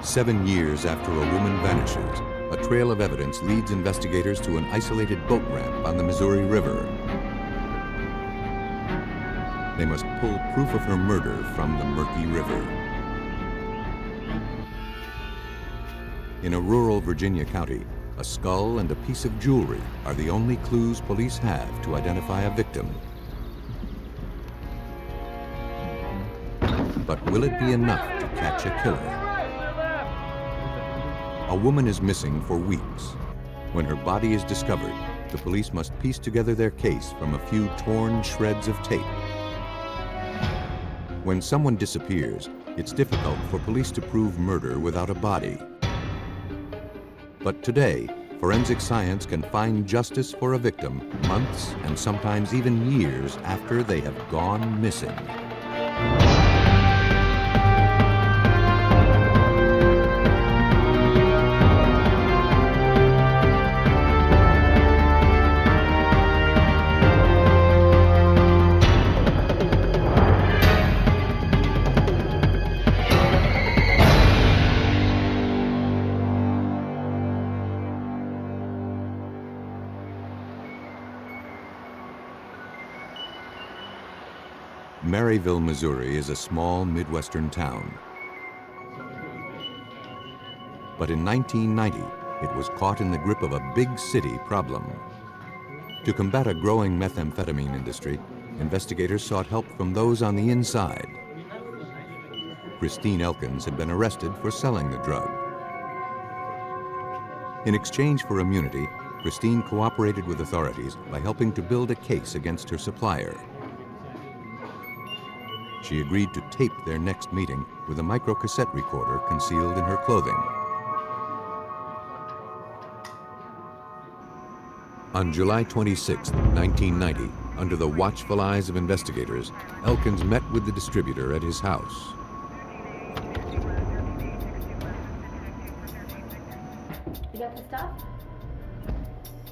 7 years after a woman vanishes, a trail of evidence leads investigators to an isolated boat ramp on the Missouri River. They must pull proof of her murder from the murky river. In a rural Virginia county, a skull and a piece of jewelry are the only clues police have to identify a victim. But will it be enough to catch a killer? A woman is missing for weeks. When her body is discovered, the police must piece together their case from a few torn shreds of tape. When someone disappears, it's difficult for police to prove murder without a body. But today, forensic science can find justice for a victim months and sometimes even years after they have gone missing. Maryville, Missouri is a small Midwestern town. But in 1990, it was caught in the grip of a big city problem. To combat a growing methamphetamine industry, investigators sought help from those on the inside. Christine Elkins had been arrested for selling the drug. In exchange for immunity, Christine cooperated with authorities by helping to build a case against her supplier. She agreed to tape their next meeting with a microcassette recorder concealed in her clothing. On July 26, 1990, under the watchful eyes of investigators, Elkins met with the distributor at his house. You got the stuff?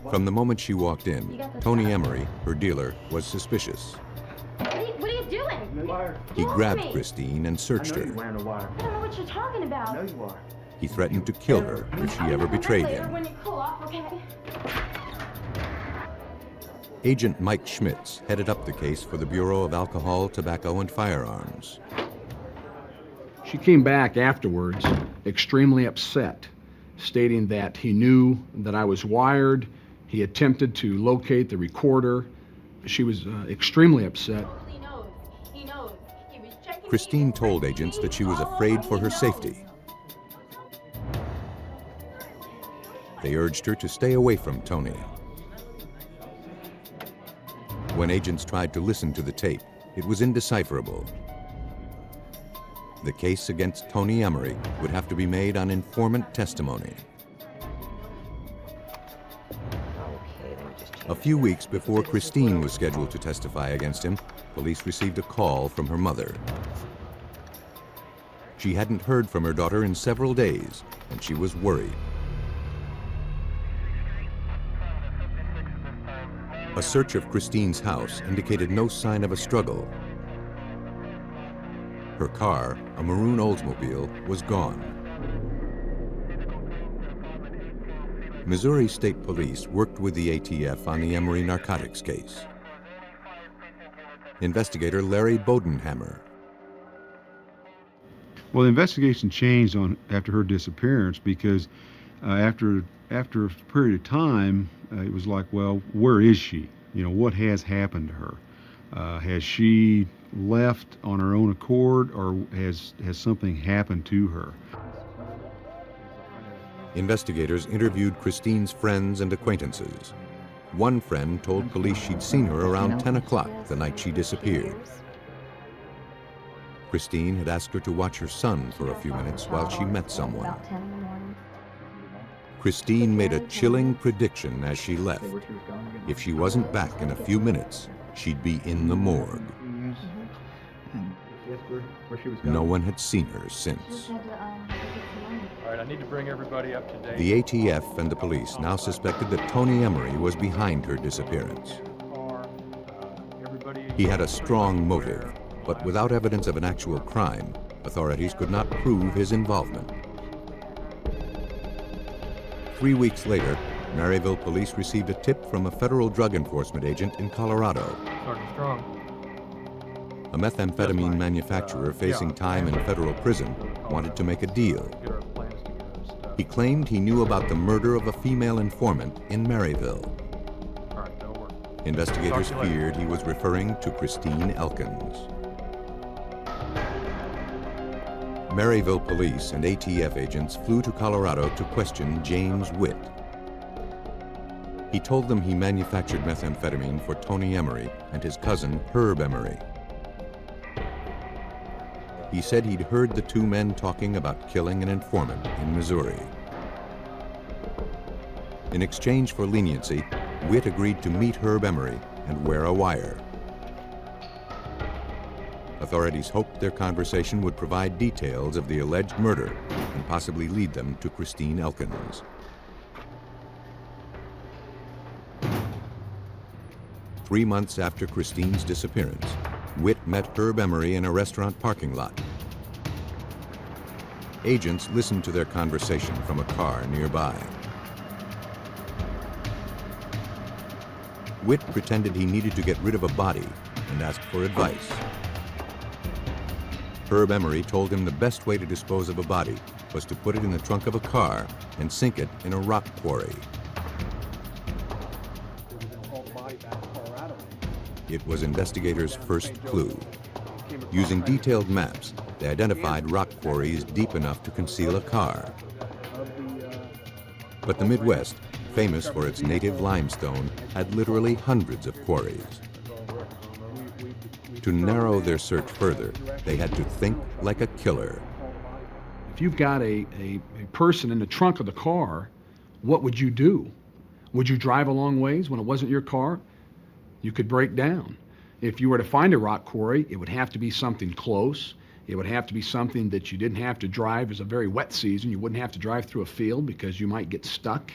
From the moment she walked in, Tony Emery, her dealer, was suspicious. What are you doing? He grabbed Christine and searched her. I don't know what you're talking about. I know you are. He threatened to kill her if she ever betrayed him. When you cool off, okay? Agent Mike Schmitz headed up the case for the Bureau of Alcohol, Tobacco, and Firearms. She came back afterwards extremely upset, stating that he knew that I was wired. He attempted to locate the recorder. She was extremely upset. He knows. He was checking. Christine told agents that she was afraid for her safety. They urged her to stay away from Tony. When agents tried to listen to the tape, it was indecipherable. The case against Tony Emery would have to be made on informant testimony. A few weeks before Christine was scheduled to testify against him, police received a call from her mother. She hadn't heard from her daughter in several days, and she was worried. A search of Christine's house indicated no sign of a struggle. Her car, a maroon Oldsmobile, was gone. Missouri State Police worked with the ATF on the Emery narcotics case. Investigator Larry Bodenhammer. Well, the investigation changed after her disappearance because after a period of time, it was like, well, where is she? You know, what has happened to her? Has she left on her own accord, or has something happened to her? Investigators interviewed Christine's friends and acquaintances. One friend told police she'd seen her around 10 o'clock the night she disappeared. Christine had asked her to watch her son for a few minutes while she met someone. Christine made a chilling prediction as she left. If she wasn't back in a few minutes, she'd be in the morgue. No one had seen her since. All right, I need to bring everybody up to date. The ATF and the police now suspected that Tony Emery was behind her disappearance. He had a strong motive, but without evidence of an actual crime, authorities could not prove his involvement. 3 weeks later, Maryville police received a tip from a federal drug enforcement agent in Colorado. Sergeant Strong. A methamphetamine manufacturer facing time in federal prison wanted to make a deal. Get our plans together and stuff. He claimed he knew about the murder of a female informant in Maryville. All right, that'll work. Investigators Talk to you later. feared he was referring to Christine Elkins. Maryville police and ATF agents flew to Colorado to question James Witt. He told them he manufactured methamphetamine for Tony Emery and his cousin Herb Emery. He said he'd heard the two men talking about killing an informant in Missouri. In exchange for leniency, Witt agreed to meet Herb Emery and wear a wire. Authorities hoped their conversation would provide details of the alleged murder and possibly lead them to Christine Elkins. Three months after Christine's disappearance, Witt met Herb Emery in a restaurant parking lot. Agents listened to their conversation from a car nearby. Witt pretended he needed to get rid of a body and asked for advice. Herb Emery told him the best way to dispose of a body was to put it in the trunk of a car and sink it in a rock quarry. It was investigators' first clue. Using detailed maps, they identified rock quarries deep enough to conceal a car. But the Midwest, famous for its native limestone, had literally hundreds of quarries. To narrow their search further, they had to think like a killer. If you've got a person in the trunk of the car, what would you do? Would you drive a long ways when it wasn't your car? You could break down. If you were to find a rock quarry, it would have to be something close. It would have to be something that you didn't have to drive. It's a very wet season. You wouldn't have to drive through a field because you might get stuck.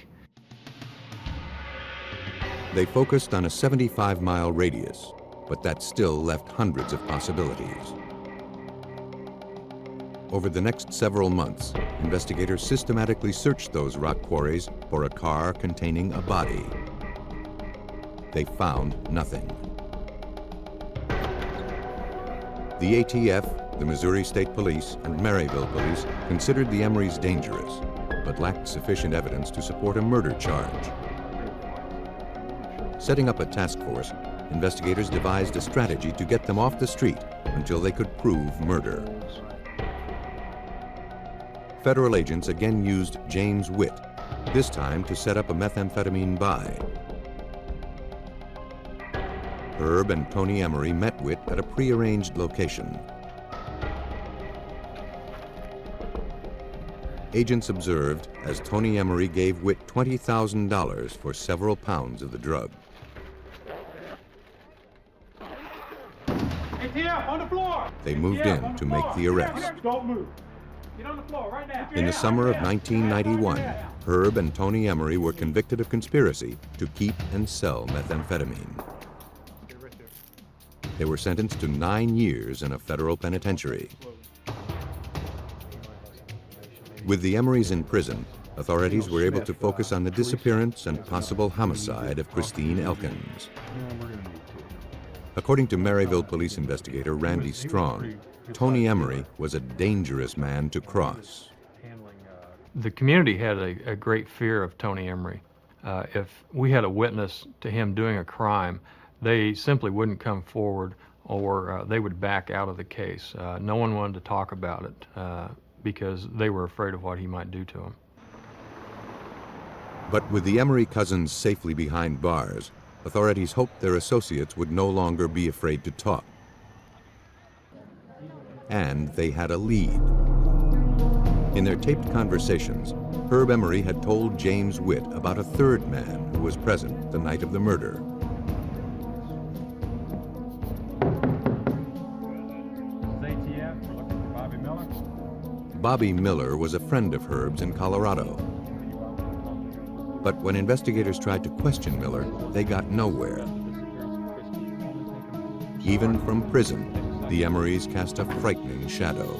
They focused on a 75-mile radius, but that still left hundreds of possibilities. Over the next several months, investigators systematically searched those rock quarries for a car containing a body. They found nothing. The ATF, the Missouri State Police, and Maryville Police considered the Emerys dangerous, but lacked sufficient evidence to support a murder charge. Setting up a task force, investigators devised a strategy to get them off the street until they could prove murder. Federal agents again used James Witt, this time to set up a methamphetamine buy. Herb and Tony Emery met Witt at a prearranged location. Agents observed as Tony Emery gave Witt $20,000 for several pounds of the drug. ATF, on the floor! They moved ATF, in to make the arrest. Don't move. Get on the floor right now. In the summer of 1991, Herb and Tony Emery were convicted of conspiracy to keep and sell methamphetamine. They were sentenced to 9 years in a federal penitentiary. With the Emerys in prison, authorities were able to focus on the disappearance and possible homicide of Christine Elkins. According to Maryville police investigator Randy Strong, Tony Emery was a dangerous man to cross. The community had a great fear of Tony Emery. If we had a witness to him doing a crime, they simply wouldn't come forward, or they would back out of the case. No one wanted to talk about it because they were afraid of what he might do to them. But with the Emery cousins safely behind bars, authorities hoped their associates would no longer be afraid to talk. And they had a lead. In their taped conversations, Herb Emery had told James Witt about a third man who was present the night of the murder. ATF, we're looking for Bobby Miller. Bobby Miller was a friend of Herb's in Colorado. But when investigators tried to question Miller, they got nowhere. Even from prison, the Emerys cast a frightening shadow.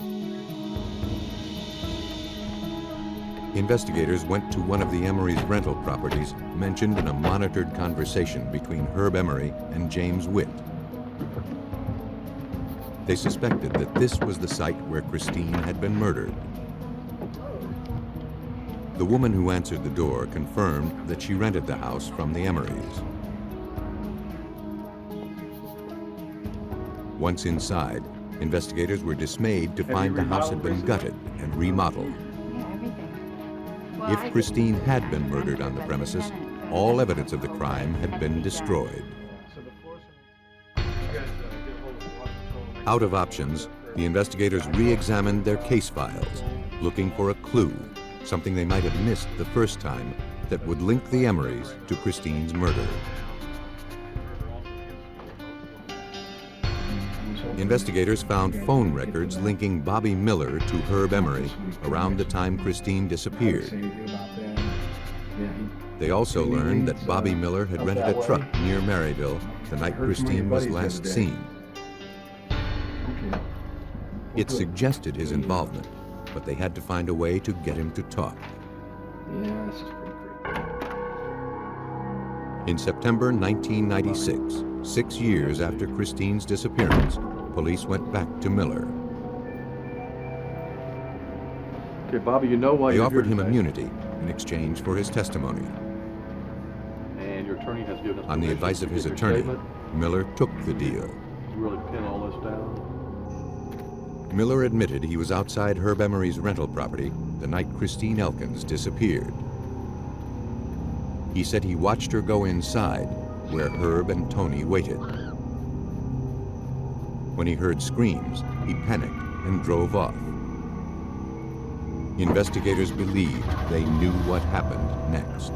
Investigators went to one of the Emery's rental properties mentioned in a monitored conversation between Herb Emery and James Witt. They suspected that this was the site where Christine had been murdered. The woman who answered the door confirmed that she rented the house from the Emerys. Once inside, investigators were dismayed to find the house had been gutted and remodeled. Yeah, everything. Well, If Christine had been murdered on the premises, all evidence of the crime had been destroyed. Out of options, the investigators re-examined their case files, looking for a clue, something they might have missed the first time, that would link the Emerys to Christine's murder. Investigators found phone records linking Bobby Miller to Herb Emery around the time Christine disappeared. They also learned that Bobby Miller had rented a truck near Maryville the night Christine was last seen. It suggested his involvement, but they had to find a way to get him to talk. Yeah, this is pretty creepy. In September 1996, 6 years after Christine's disappearance, police went back to Miller. Okay, Bobby, you know why They you're offered here him today. immunity in exchange for his testimony. And your attorney has given us On the permission advice to of his give your attorney, statement. Miller took the deal. You really pin all this down. Miller admitted he was outside Herb Emery's rental property the night Christine Elkins disappeared. He said he watched her go inside, where Herb and Tony waited. When he heard screams, he panicked and drove off. Investigators believed they knew what happened next.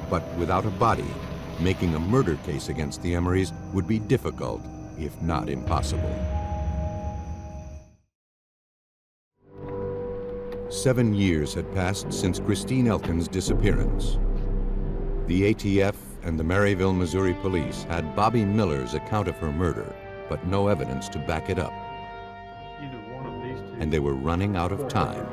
But without a body, making a murder case against the Emerys would be difficult, if not impossible. 7 years had passed since Christine Elkins' disappearance. The ATF and the Maryville, Missouri police had Bobby Miller's account of her murder, but no evidence to back it up. Either one of these two. And they were running out of time.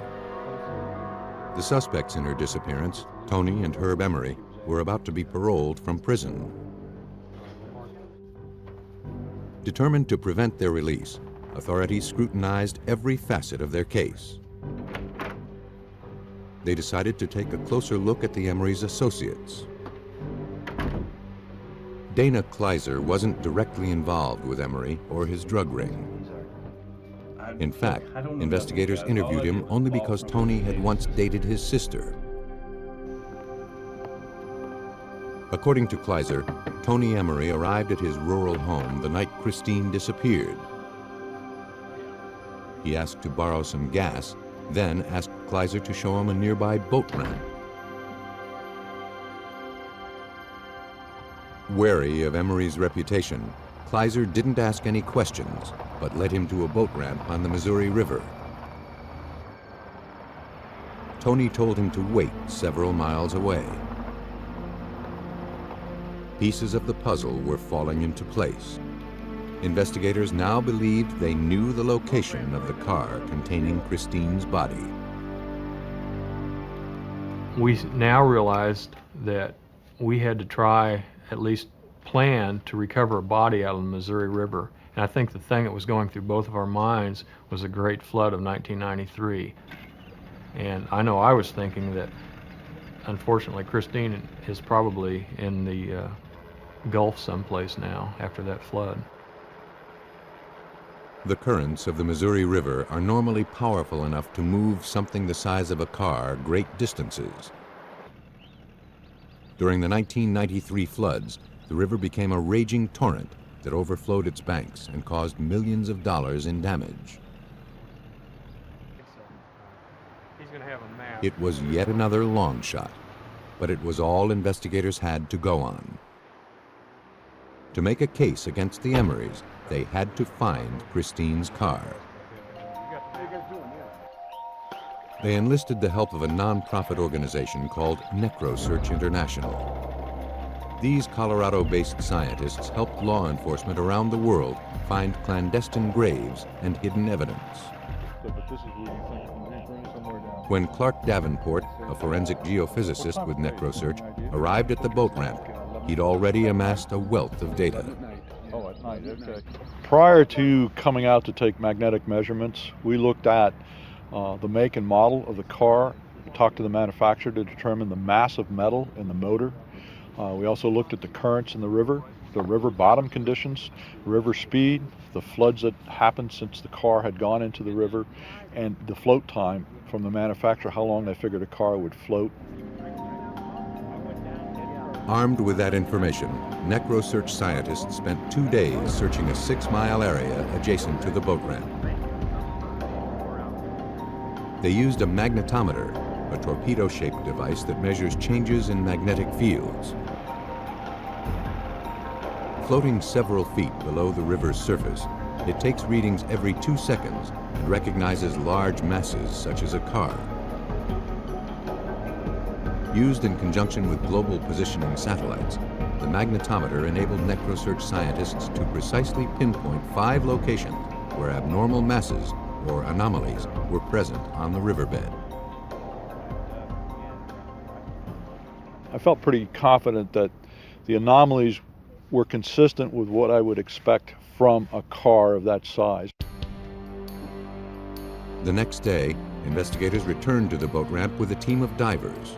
The suspects in her disappearance, Tony and Herb Emery, were about to be paroled from prison. Determined to prevent their release, authorities scrutinized every facet of their case. They decided to take a closer look at the Emery's associates. Dana Kleiser wasn't directly involved with Emery or his drug ring. In fact, investigators interviewed him only because Tony had once dated his sister. According to Kleiser, Tony Emery arrived at his rural home the night Christine disappeared. He asked to borrow some gas, then asked Kleiser to show him a nearby boat ramp. Wary of Emery's reputation, Kleiser didn't ask any questions, but led him to a boat ramp on the Missouri River. Tony told him to wait several miles away. Pieces of the puzzle were falling into place. Investigators now believed they knew the location of the car containing Christine's body. We now realized that we had to try, at least plan, to recover a body out of the Missouri River. And I think the thing that was going through both of our minds was the Great Flood of 1993. And I know I was thinking that, unfortunately, Christine is probably in the Gulf someplace now after that flood. The currents of the Missouri River are normally powerful enough to move something the size of a car great distances. During the 1993 floods, the river became a raging torrent that overflowed its banks and caused millions of dollars in damage. He's gonna have a map. It was yet another long shot, but it was all investigators had to go on. To make a case against the Emerys, they had to find Christine's car. They enlisted the help of a non-profit organization called NecroSearch International. These Colorado-based scientists helped law enforcement around the world find clandestine graves and hidden evidence. But this is where you think we're going somewhere down When Clark Davenport, a forensic geophysicist with NecroSearch, arrived at the boat ramp, he'd already amassed a wealth of data. Oh, at night, okay. Prior to coming out to take magnetic measurements, we looked at the make and model of the car, talked to the manufacturer to determine the mass of metal in the motor. We also looked at the currents in the river bottom conditions, river speed, the floods that happened since the car had gone into the river, and the float time from the manufacturer, how long they figured a car would float. Armed with that information, NecroSearch scientists spent 2 days searching a 6-mile area adjacent to the boat ramp. They used a magnetometer, a torpedo-shaped device that measures changes in magnetic fields. Floating several feet below the river's surface, it takes readings every 2 seconds and recognizes large masses such as a car. Used in conjunction with global positioning satellites, the magnetometer enabled NecroSearch scientists to precisely pinpoint 5 locations where abnormal masses or anomalies were present on the riverbed. I felt pretty confident that the anomalies were consistent with what I would expect from a car of that size. The next day, investigators returned to the boat ramp with a team of divers.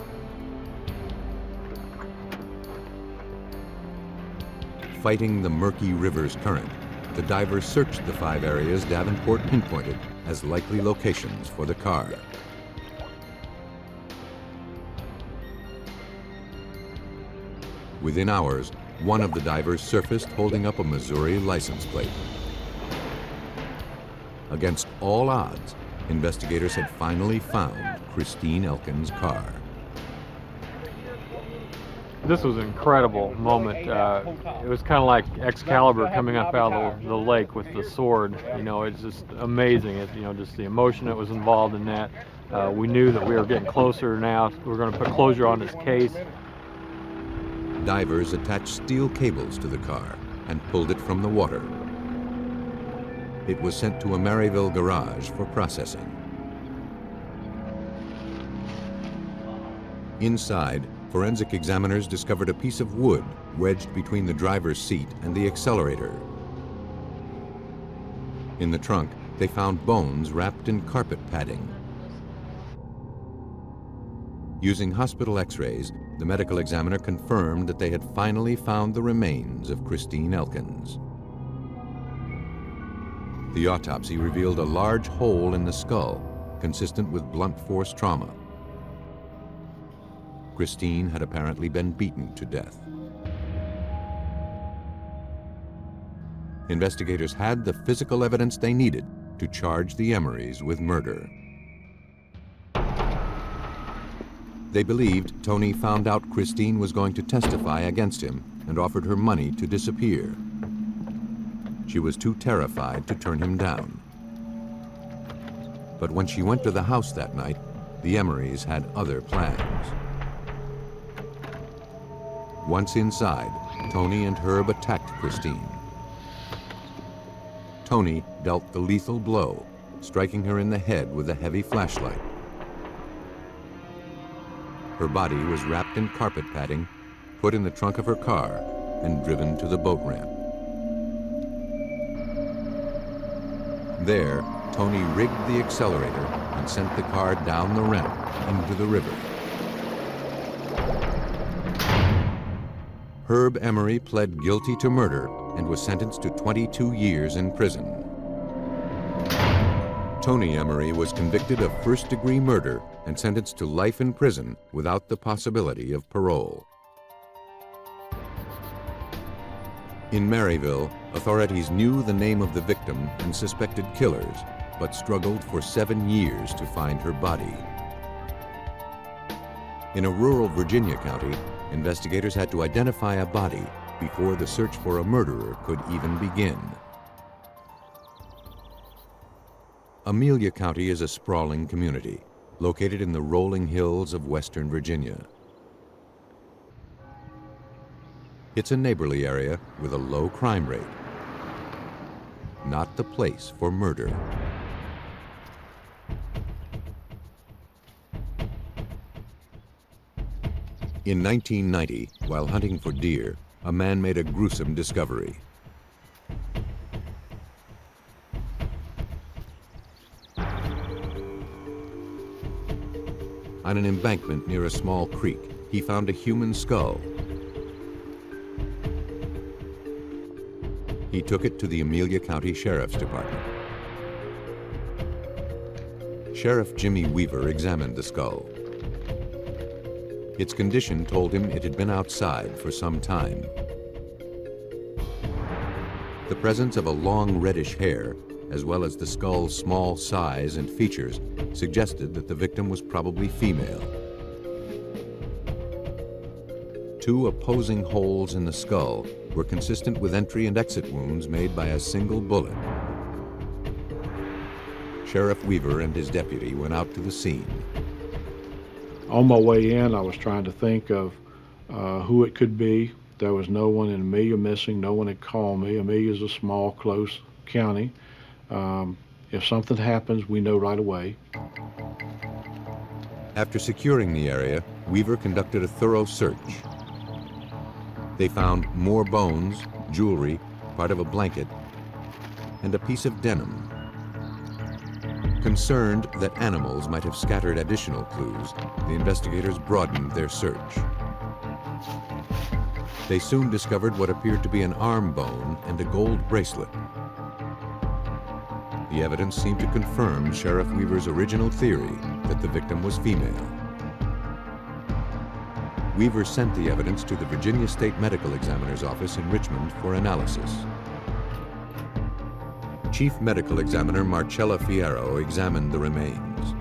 Fighting the murky river's current, the divers searched the 5 areas Davenport pinpointed as likely locations for the car. Within hours, one of the divers surfaced holding up a Missouri license plate. Against all odds, investigators had finally found Christine Elkins' car. This was an incredible moment. It was kind of like Excalibur coming up out of the lake with the sword. You know, it's just amazing. You know, just the emotion that was involved in that. We knew that we were getting closer now. We were going to put closure on this case. Divers attached steel cables to the car and pulled it from the water. It was sent to a Maryville garage for processing. Inside, forensic examiners discovered a piece of wood wedged between the driver's seat and the accelerator. In the trunk, they found bones wrapped in carpet padding. Using hospital x-rays, the medical examiner confirmed that they had finally found the remains of Christine Elkins. The autopsy revealed a large hole in the skull, consistent with blunt force trauma. Christine had apparently been beaten to death. Investigators had the physical evidence they needed to charge the Emorys with murder. They believed Tony found out Christine was going to testify against him and offered her money to disappear. She was too terrified to turn him down. But when she went to the house that night, the Emorys had other plans. Once inside, Tony and Herb attacked Christine. Tony dealt the lethal blow, striking her in the head with a heavy flashlight. Her body was wrapped in carpet padding, put in the trunk of her car, and driven to the boat ramp. There, Tony rigged the accelerator and sent the car down the ramp into the river. Herb Emery pled guilty to murder and was sentenced to 22 years in prison. Tony Emery was convicted of first-degree murder and sentenced to life in prison without the possibility of parole. In Maryville, authorities knew the name of the victim and suspected killers, but struggled for 7 years to find her body. In a rural Virginia county, investigators had to identify a body before the search for a murderer could even begin. Amelia County is a sprawling community, located in the rolling hills of western Virginia. It's a neighborly area with a low crime rate. Not the place for murder. In 1990, while hunting for deer, a man made a gruesome discovery. On an embankment near a small creek, he found a human skull. He took it to the Amelia County Sheriff's Department. Sheriff Jimmy Weaver examined the skull. Its condition told him it had been outside for some time. The presence of a long reddish hair, as well as the skull's small size and features, suggested that the victim was probably female. Two opposing holes in the skull were consistent with entry and exit wounds made by a single bullet. Sheriff Weaver and his deputy went out to the scene. On my way in, I was trying to think of who it could be. There was no one in Amelia missing. No one had called me. Amelia is a small, close county. If something happens, we know right away. After securing the area, Weaver conducted a thorough search. They found more bones, jewelry, part of a blanket, and a piece of denim. Concerned that animals might have scattered additional clues, the investigators broadened their search. They soon discovered what appeared to be an arm bone and a gold bracelet. The evidence seemed to confirm Sheriff Weaver's original theory that the victim was female. Weaver sent the evidence to the Virginia State Medical Examiner's office in Richmond for analysis. Chief Medical Examiner Marcella Fierro examined the remains.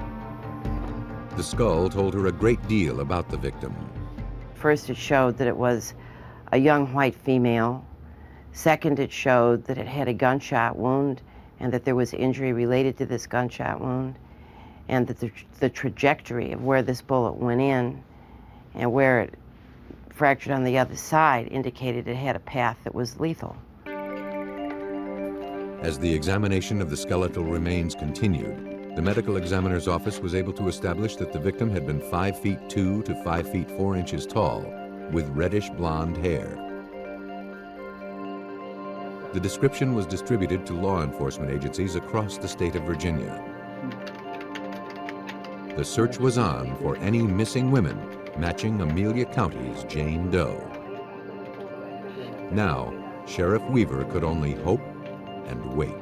The skull told her a great deal about the victim. First, it showed that it was a young white female. Second, it showed that it had a gunshot wound and that there was injury related to this gunshot wound, and that the trajectory of where this bullet went in and where it fractured on the other side indicated it had a path that was lethal. As the examination of the skeletal remains continued, the medical examiner's office was able to establish that the victim had been 5 feet 2 to 5 feet 4 inches tall, with reddish blonde hair. The description was distributed to law enforcement agencies across the state of Virginia. The search was on for any missing women matching Amelia County's Jane Doe. Now, Sheriff Weaver could only hope and wait.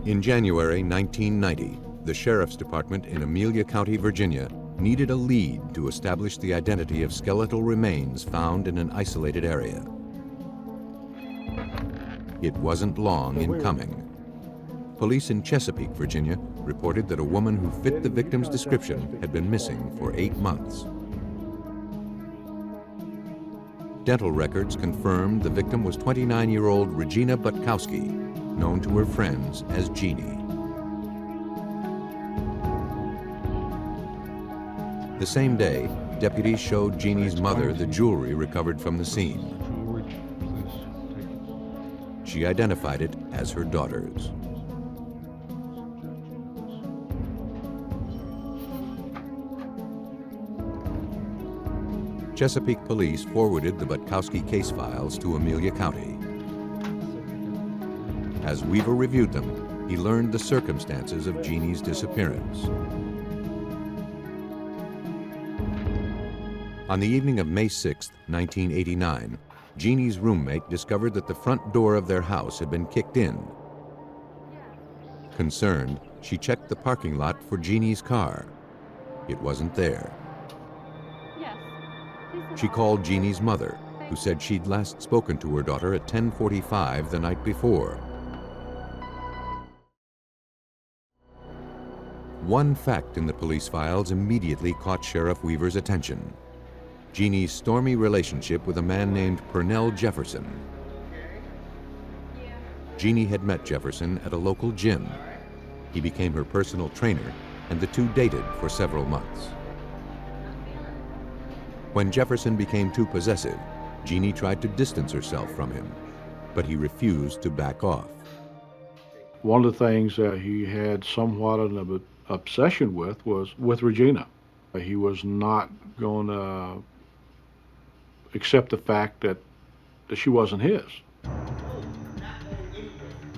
In January 1990, the Sheriff's Department in Amelia County, Virginia, needed a lead to establish the identity of skeletal remains found in an isolated area. It wasn't long in coming. Police in Chesapeake, Virginia, reported that a woman who fit the victim's description had been missing for 8 months. Dental records confirmed the victim was 29-year-old Regina Butkowski, known to her friends as Jeannie. The same day, deputies showed Jeannie's mother the jewelry recovered from the scene. She identified it as her daughter's. Chesapeake police forwarded the Butkowski case files to Amelia County. As Weaver reviewed them, he learned the circumstances of Jeannie's disappearance. On the evening of May 6, 1989, Jeannie's roommate discovered that the front door of their house had been kicked in. Concerned, she checked the parking lot for Jeannie's car. It wasn't there. She called Jeannie's mother, who said she'd last spoken to her daughter at 10:45 the night before. One fact in the police files immediately caught Sheriff Weaver's attention: Jeannie's stormy relationship with a man named Pernell Jefferson. Jeannie had met Jefferson at a local gym. He became her personal trainer, and the two dated for several months. When Jefferson became too possessive, Jeannie tried to distance herself from him, but he refused to back off. One of the things, he had somewhat of obsession with was with Regina. He was not going to accept the fact that she wasn't his.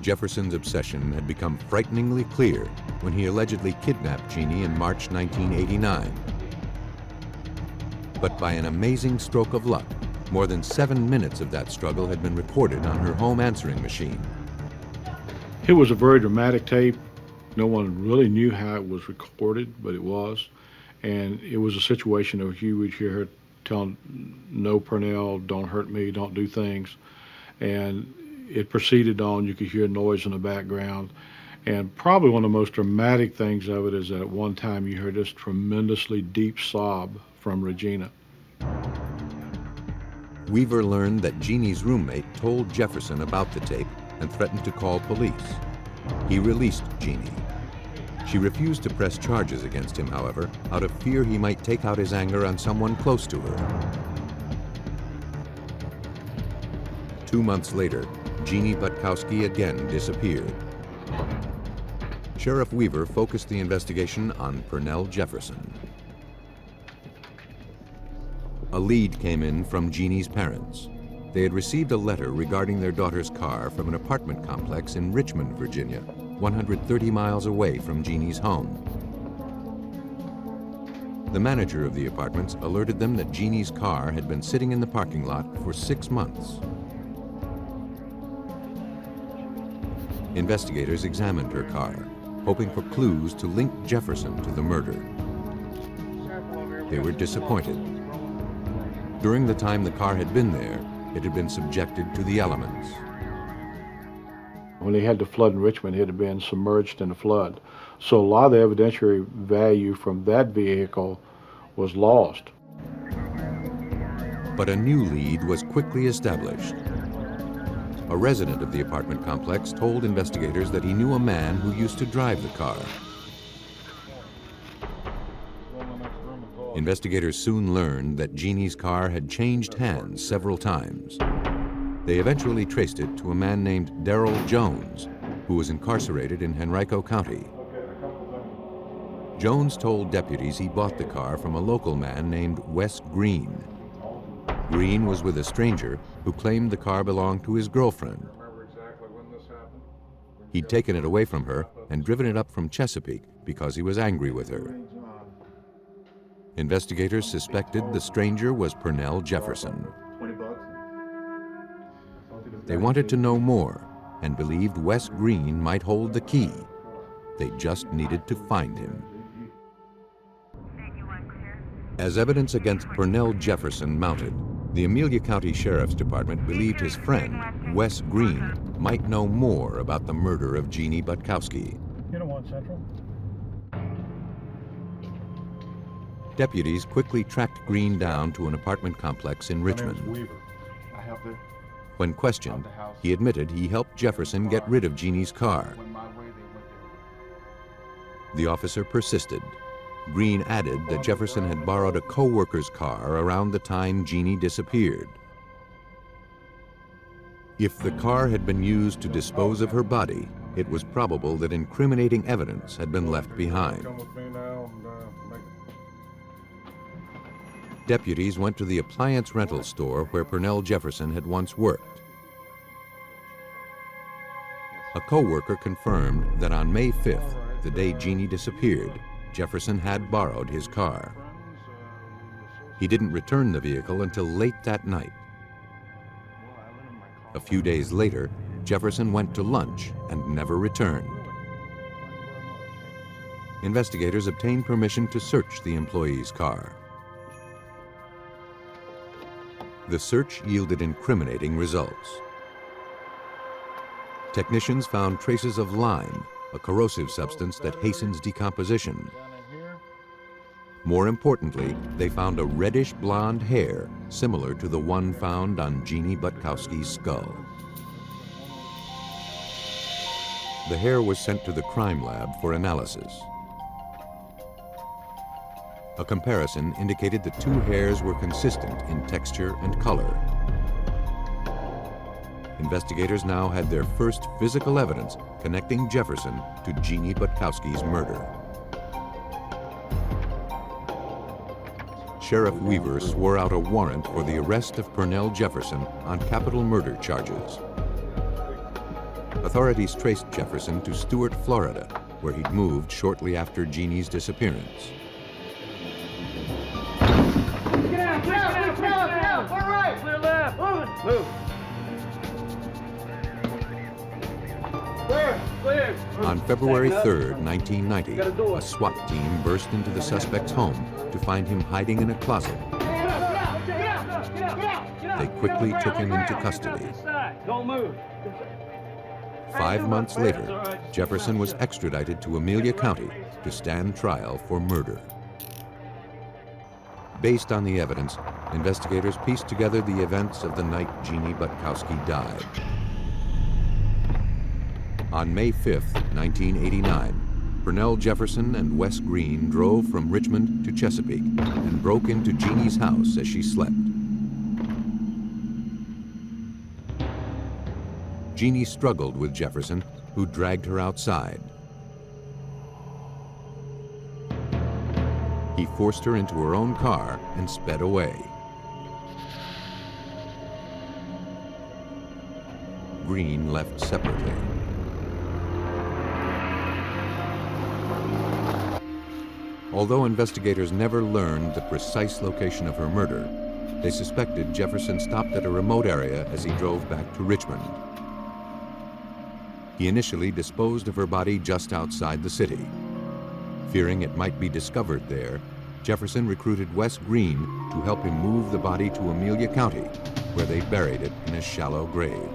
Jefferson's obsession had become frighteningly clear when he allegedly kidnapped Jeannie in March 1989. But by an amazing stroke of luck, more than 7 minutes of that struggle had been recorded on her home answering machine. It was a very dramatic tape. No one really knew how it was recorded, but it was. And it was a situation where you would hear her telling, "No, Purnell, don't hurt me, don't do things." And it proceeded on. You could hear noise in the background. And probably one of the most dramatic things of it is that at one time you heard this tremendously deep sob from Regina. Weaver learned that Jeannie's roommate told Jefferson about the tape and threatened to call police. He released Jeannie. She refused to press charges against him, however, out of fear he might take out his anger on someone close to her. 2 months later, Jeannie Butkowski again disappeared. Sheriff Weaver focused the investigation on Purnell Jefferson. A lead came in from Jeannie's parents. They had received a letter regarding their daughter's car from an apartment complex in Richmond, Virginia, 130 miles away from Jeannie's home. The manager of the apartments alerted them that Jeannie's car had been sitting in the parking lot for 6 months. Investigators examined her car, hoping for clues to link Jefferson to the murder. They were disappointed. During the time the car had been there, it had been subjected to the elements. When they had the flood in Richmond, it had been submerged in the flood. So a lot of the evidentiary value from that vehicle was lost. But a new lead was quickly established. A resident of the apartment complex told investigators that he knew a man who used to drive the car. Investigators soon learned that Jeannie's car had changed hands several times. They eventually traced it to a man named Darrell Jones, who was incarcerated in Henrico County. Jones told deputies he bought the car from a local man named Wes Green. Green was with a stranger who claimed the car belonged to his girlfriend. He'd taken it away from her and driven it up from Chesapeake because he was angry with her. Investigators suspected the stranger was Purnell Jefferson. They wanted to know more and believed Wes Green might hold the key. They just needed to find him. As evidence against Purnell Jefferson mounted, the Amelia County Sheriff's Department believed his friend, Wes Green, might know more about the murder of Jeannie Butkowski. Deputies quickly tracked Green down to an apartment complex in Richmond. When questioned, he admitted he helped Jefferson get rid of Jeannie's car. The officer persisted. Green added that Jefferson had borrowed a co-worker's car around the time Jeannie disappeared. If the car had been used to dispose of her body, it was probable that incriminating evidence had been left behind. Deputies went to the appliance rental store where Purnell Jefferson had once worked. A co-worker confirmed that on May 5th, the day Jeannie disappeared, Jefferson had borrowed his car. He didn't return the vehicle until late that night. A few days later, Jefferson went to lunch and never returned. Investigators obtained permission to search the employee's car. The search yielded incriminating results. Technicians found traces of lime, a corrosive substance that hastens decomposition. More importantly, they found a reddish blonde hair similar to the one found on Jeannie Butkowski's skull. The hair was sent to the crime lab for analysis. A comparison indicated the two hairs were consistent in texture and color. Investigators now had their first physical evidence connecting Jefferson to Jeannie Butkowski's murder. Sheriff Weaver swore out a warrant for the arrest of Pernell Jefferson on capital murder charges. Authorities traced Jefferson to Stuart, Florida, where he'd moved shortly after Jeannie's disappearance. Get out! All right! Clear left! Move! Clear! On February 3rd, 1990, a SWAT team burst into the suspect's home to find him hiding in a closet. They quickly took him into custody. Don't move! 5 months later, Jefferson was extradited to Amelia County to stand trial for murder. Based on the evidence, investigators pieced together the events of the night Jeannie Butkowski died. On May 5th, 1989, Pernell Jefferson and Wes Green drove from Richmond to Chesapeake and broke into Jeannie's house as she slept. Jeannie struggled with Jefferson, who dragged her outside. He forced her into her own car and sped away. Green left separately. Although investigators never learned the precise location of her murder, they suspected Jefferson stopped at a remote area as he drove back to Richmond. He initially disposed of her body just outside the city. Fearing it might be discovered there, Jefferson recruited Wes Green to help him move the body to Amelia County, where they buried it in a shallow grave.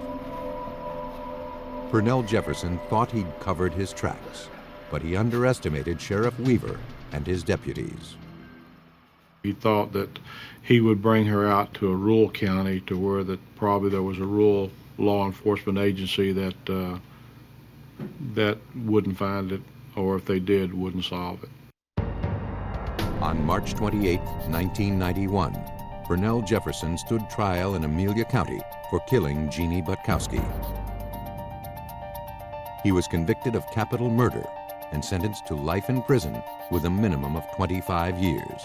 Pernell Jefferson thought he'd covered his tracks, but he underestimated Sheriff Weaver and his deputies. He thought that he would bring her out to a rural county to where probably there was a rural law enforcement agency that wouldn't find it, or if they did, wouldn't solve it. On March 28, 1991, Pernell Jefferson stood trial in Amelia County for killing Jeannie Butkowski. He was convicted of capital murder and sentenced to life in prison with a minimum of 25 years.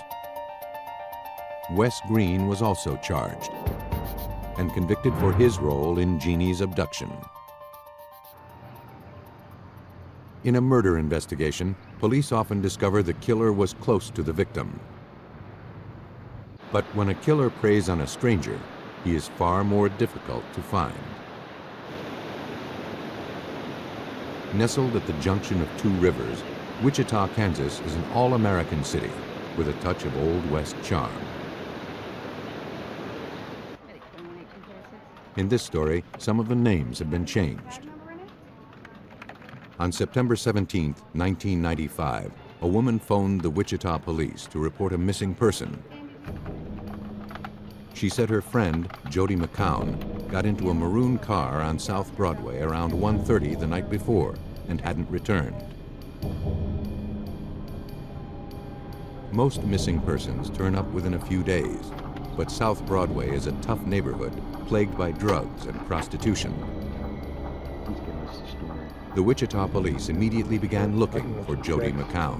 Wes Green was also charged and convicted for his role in Jeannie's abduction. In a murder investigation, police often discover the killer was close to the victim. But when a killer preys on a stranger, he is far more difficult to find. Nestled at the junction of two rivers, Wichita, Kansas is an all-American city with a touch of Old West charm. In this story, some of the names have been changed. On September 17, 1995, a woman phoned the Wichita police to report a missing person. She said her friend, Jody McCown, got into a maroon car on South Broadway around 1:30 the night before and hadn't returned. Most missing persons turn up within a few days, but South Broadway is a tough neighborhood plagued by drugs and prostitution. The Wichita police immediately began looking for Jody McCown.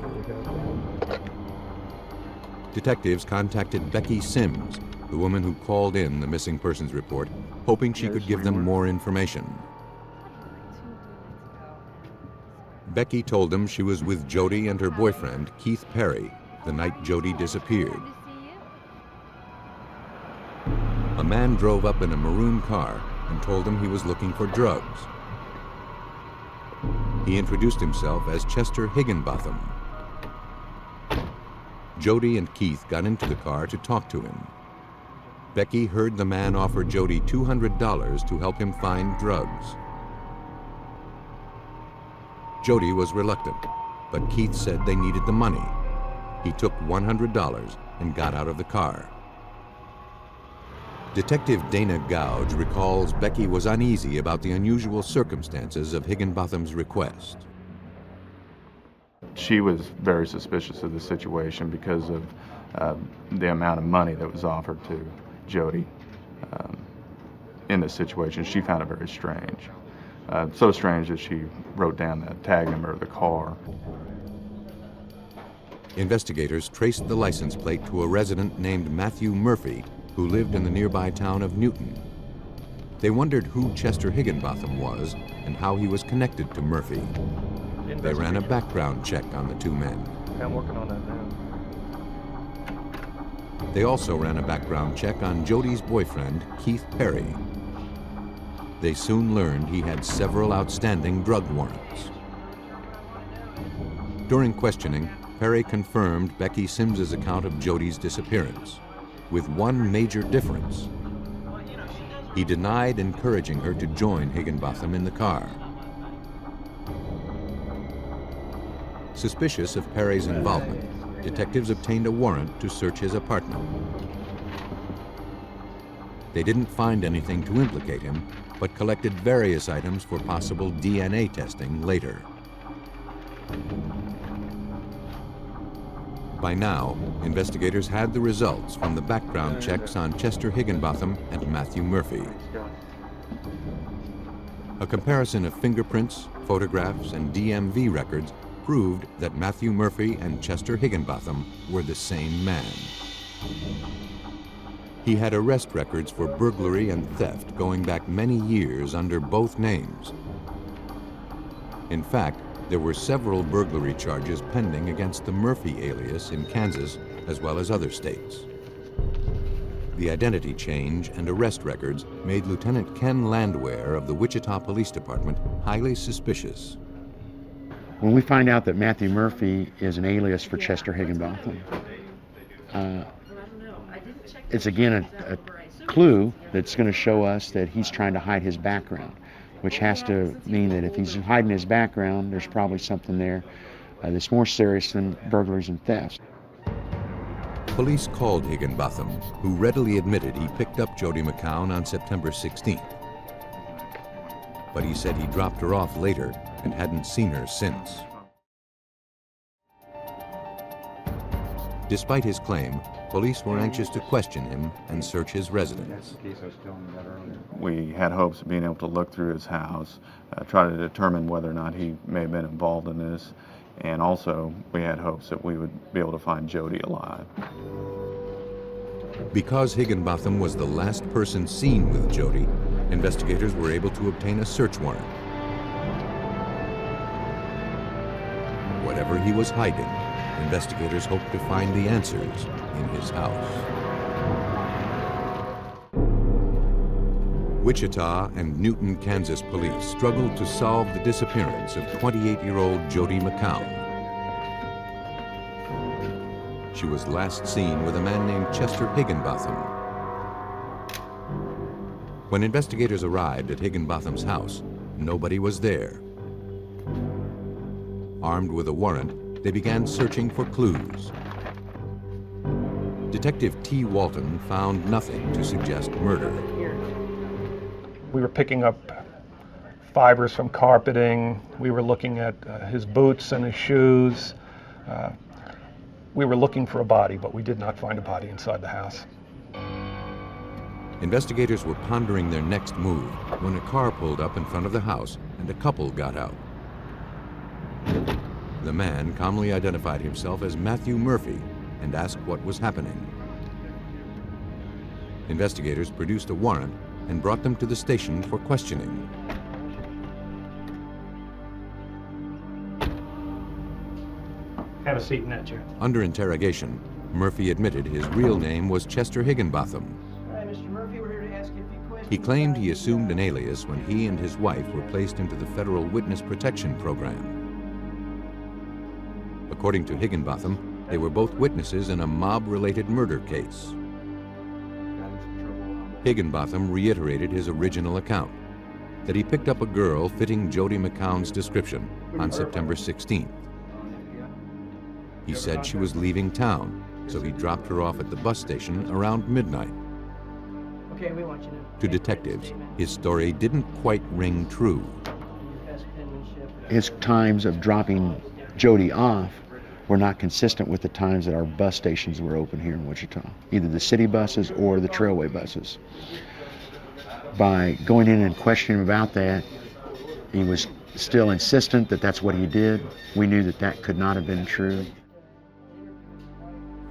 Detectives contacted Becky Sims, the woman who called in the missing persons report, hoping she could give them more information. Becky told them she was with Jody and her boyfriend, Keith Perry, the night Jody disappeared. A man drove up in a maroon car and told them he was looking for drugs. He introduced himself as Chester Higginbotham. Jody and Keith got into the car to talk to him. Becky heard the man offer Jody $200 to help him find drugs. Jody was reluctant, but Keith said they needed the money. He took $100 and got out of the car. Detective Dana Gouge recalls Becky was uneasy about the unusual circumstances of Higginbotham's request. She was very suspicious of the situation because of the amount of money that was offered to Jody in this situation. She found it very strange. So strange that she wrote down the tag number of the car. Investigators traced the license plate to a resident named Matthew Murphy, who lived in the nearby town of Newton. They wondered who Chester Higginbotham was and how he was connected to Murphy. They ran a background check on the two men. I'm working on that now. They also ran a background check on Jody's boyfriend, Keith Perry. They soon learned he had several outstanding drug warrants. During questioning, Perry confirmed Becky Sims's account of Jody's disappearance, with one major difference. He denied encouraging her to join Higginbotham in the car. Suspicious of Perry's involvement, detectives obtained a warrant to search his apartment. They didn't find anything to implicate him, but collected various items for possible DNA testing later. By now, investigators had the results from the background checks on Chester Higginbotham and Matthew Murphy. A comparison of fingerprints, photographs, and DMV records proved that Matthew Murphy and Chester Higginbotham were the same man. He had arrest records for burglary and theft going back many years under both names. In fact, there were several burglary charges pending against the Murphy alias in Kansas as well as other states. The identity change and arrest records made Lieutenant Ken Landwehr of the Wichita Police Department highly suspicious. When we find out that Matthew Murphy is an alias for Chester Higginbotham, it's again a clue that's going to show us that he's trying to hide his background, which has to mean that if he's hiding his background, there's probably something there that's more serious than burglaries and thefts. Police called Higginbotham, who readily admitted he picked up Jody McCown on September 16th. But he said he dropped her off later and hadn't seen her since. Despite his claim, police were anxious to question him and search his residence. We had hopes of being able to look through his house, try to determine whether or not he may have been involved in this, and also we had hopes that we would be able to find Jody alive. Because Higginbotham was the last person seen with Jody, investigators were able to obtain a search warrant. Whatever he was hiding, investigators hoped to find the answers in his house. Wichita and Newton, Kansas police struggled to solve the disappearance of 28-year-old Jody McCown. She was last seen with a man named Chester Higginbotham. When investigators arrived at Higginbotham's house, nobody was there. Armed with a warrant, they began searching for clues. Detective T. Walton found nothing to suggest murder. We were picking up fibers from carpeting. We were looking at his boots and his shoes. We were looking for a body, but we did not find a body inside the house. Investigators were pondering their next move when a car pulled up in front of the house and a couple got out. The man calmly identified himself as Matthew Murphy and asked what was happening. Investigators produced a warrant and brought them to the station for questioning. Have a seat in that chair. Under interrogation, Murphy admitted his real name was Chester Higginbotham. Hi, Mr. Murphy, we're here to ask you a few questions. He claimed he assumed an alias when he and his wife were placed into the federal witness protection program. According to Higginbotham, they were both witnesses in a mob-related murder case. Higginbotham reiterated his original account, that he picked up a girl fitting Jody McCown's description on September 16th. He said she was leaving town, so he dropped her off at the bus station around midnight. Okay, we want you to. To detectives, his story didn't quite ring true. His times of dropping Jody off were not consistent with the times that our bus stations were open here in Wichita, either the city buses or the trailway buses. By going in and questioning him about that, he was still insistent that that's what he did. We knew that that could not have been true.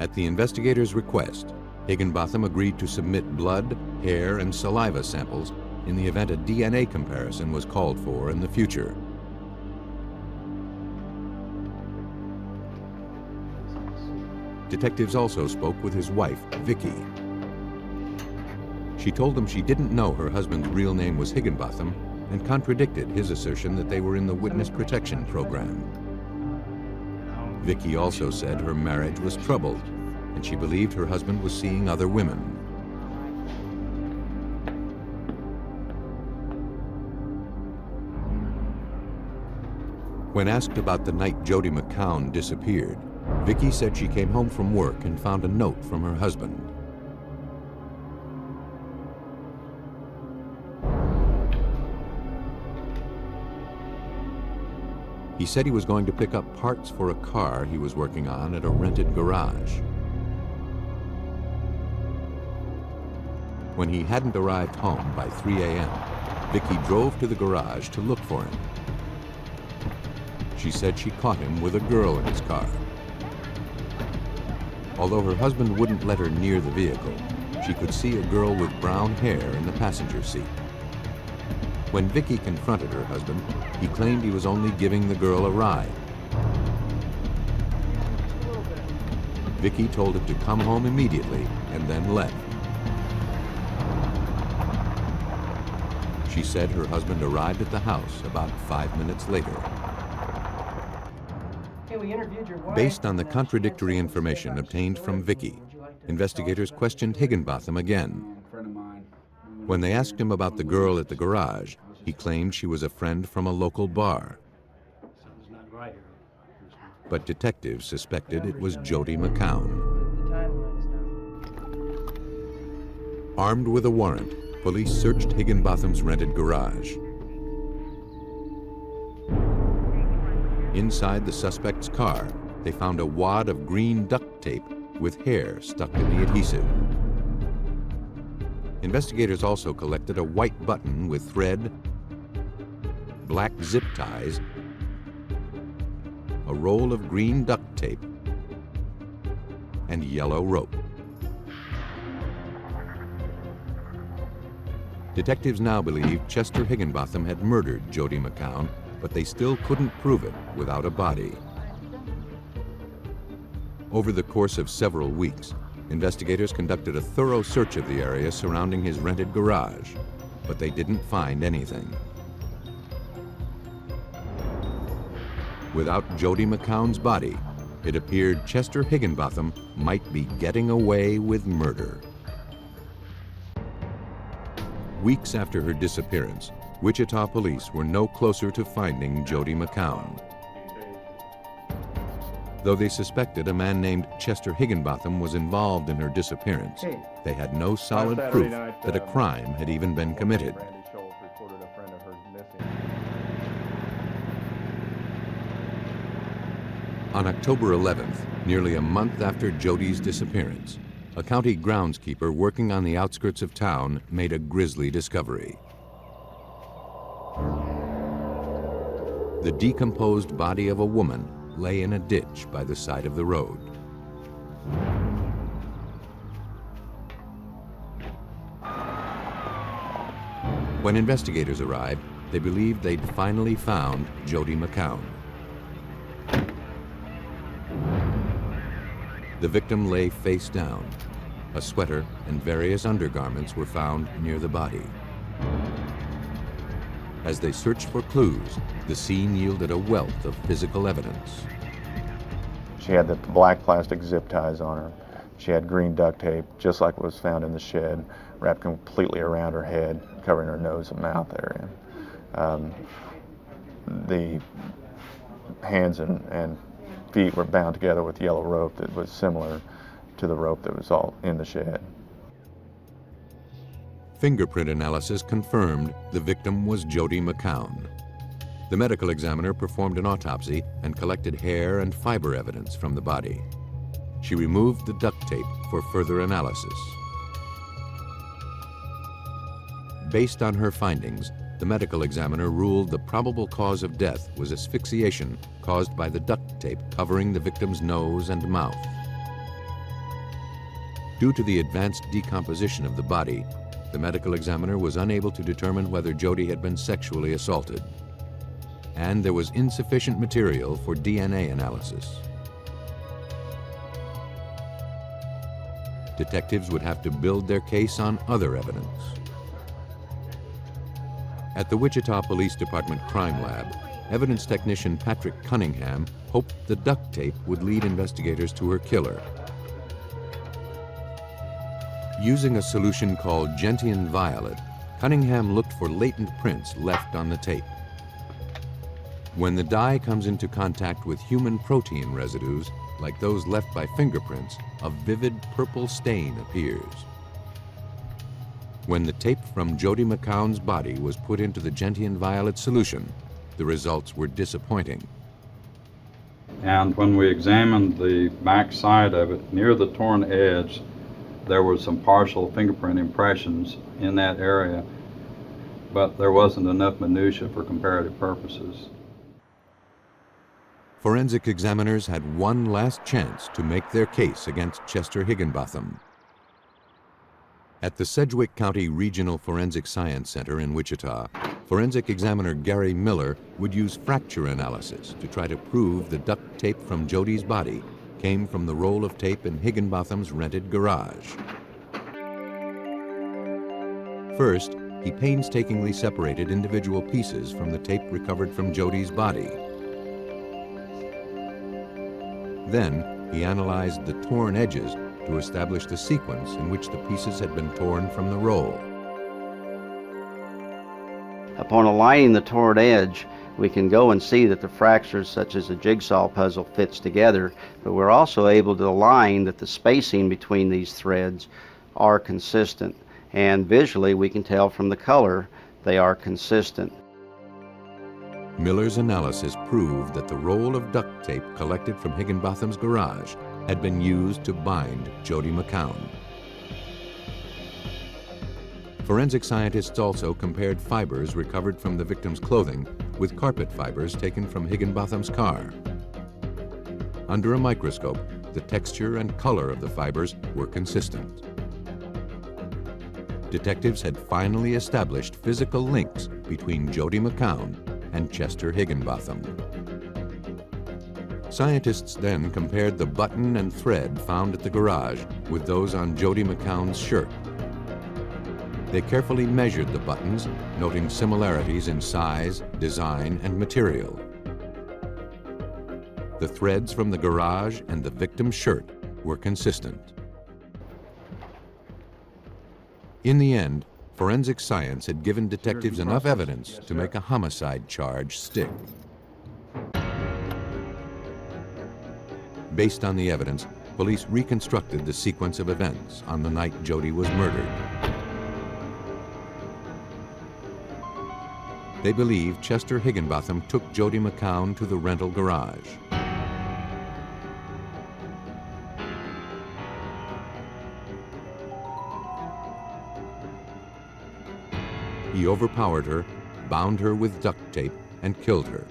At the investigators' request, Higginbotham agreed to submit blood, hair, and saliva samples in the event a DNA comparison was called for in the future. Detectives also spoke with his wife, Vicky. She told them she didn't know her husband's real name was Higginbotham and contradicted his assertion that they were in the witness protection program. Vicky also said her marriage was troubled and she believed her husband was seeing other women. When asked about the night Jody McCown disappeared, Vicky said she came home from work and found a note from her husband. He said he was going to pick up parts for a car he was working on at a rented garage. When he hadn't arrived home by 3 a.m., Vicky drove to the garage to look for him. She said she caught him with a girl in his car. Although her husband wouldn't let her near the vehicle, she could see a girl with brown hair in the passenger seat. When Vicky confronted her husband, he claimed he was only giving the girl a ride. Vicky told him to come home immediately and then left. She said her husband arrived at the house about 5 minutes later. Based on the contradictory information obtained from Vicky, investigators questioned Higginbotham again. When they asked him about the girl at the garage, he claimed she was a friend from a local bar. But detectives suspected it was Jody McCown. Armed with a warrant, police searched Higginbotham's rented garage. Inside the suspect's car, they found a wad of green duct tape with hair stuck in the adhesive. Investigators also collected a white button with thread, black zip ties, a roll of green duct tape, and yellow rope. Detectives now believe Chester Higginbotham had murdered Jody McCown, but they still couldn't prove it without a body. Over the course of several weeks, investigators conducted a thorough search of the area surrounding his rented garage, but they didn't find anything. Without Jody McCown's body, it appeared Chester Higginbotham might be getting away with murder. Weeks after her disappearance, Wichita police were no closer to finding Jody McCown. Though they suspected a man named Chester Higginbotham was involved in her disappearance, they had no solid proof that a crime had even been committed. On October 11th, nearly a month after Jody's disappearance, a county groundskeeper working on the outskirts of town made a grisly discovery. The decomposed body of a woman lay in a ditch by the side of the road. When investigators arrived, they believed they'd finally found Jody McCown. The victim lay face down. A sweater and various undergarments were found near the body. As they searched for clues, the scene yielded a wealth of physical evidence. She had the black plastic zip ties on her. She had green duct tape, just like was found in the shed, wrapped completely around her head, covering her nose and mouth area. The hands and feet were bound together with yellow rope that was similar to the rope that was all in the shed. Fingerprint analysis confirmed the victim was Jody McCown. The medical examiner performed an autopsy and collected hair and fiber evidence from the body. She removed the duct tape for further analysis. Based on her findings, the medical examiner ruled the probable cause of death was asphyxiation caused by the duct tape covering the victim's nose and mouth. Due to the advanced decomposition of the body, the medical examiner was unable to determine whether Jody had been sexually assaulted. And there was insufficient material for DNA analysis. Detectives would have to build their case on other evidence. At the Wichita Police Department Crime Lab, evidence technician Patrick Cunningham hoped the duct tape would lead investigators to her killer. Using a solution called gentian violet, Cunningham looked for latent prints left on the tape. When the dye comes into contact with human protein residues, like those left by fingerprints, a vivid purple stain appears. When the tape from Jody McCown's body was put into the gentian violet solution, the results were disappointing. And when we examined the back side of it, near the torn edge, there were some partial fingerprint impressions in that area, but there wasn't enough minutia for comparative purposes. Forensic examiners had one last chance to make their case against Chester Higginbotham. At the Sedgwick County Regional Forensic Science Center in Wichita, forensic examiner Gary Miller would use fracture analysis to try to prove the duct tape from Jody's body came from the roll of tape in Higginbotham's rented garage. First, he painstakingly separated individual pieces from the tape recovered from Jody's body. Then, he analyzed the torn edges to establish the sequence in which the pieces had been torn from the roll. Upon aligning the torn edge, we can go and see that the fractures, such as a jigsaw puzzle, fits together, but we're also able to align that the spacing between these threads are consistent. And visually, we can tell from the color they are consistent. Miller's analysis proved that the roll of duct tape collected from Higginbotham's garage had been used to bind Jody McCown. Forensic scientists also compared fibers recovered from the victim's clothing with carpet fibers taken from Higginbotham's car. Under a microscope, the texture and color of the fibers were consistent. Detectives had finally established physical links between Jody McCown and Chester Higginbotham. Scientists then compared the button and thread found at the garage with those on Jody McCown's shirt. They carefully measured the buttons, noting similarities in size, design, and material. The threads from the garage and the victim's shirt were consistent. In the end, forensic science had given detectives enough evidence to make a homicide charge stick. Based on the evidence, police reconstructed the sequence of events on the night Jody was murdered. They believe Chester Higginbotham took Jody McCown to the rental garage. He overpowered her, bound her with duct tape, and killed her.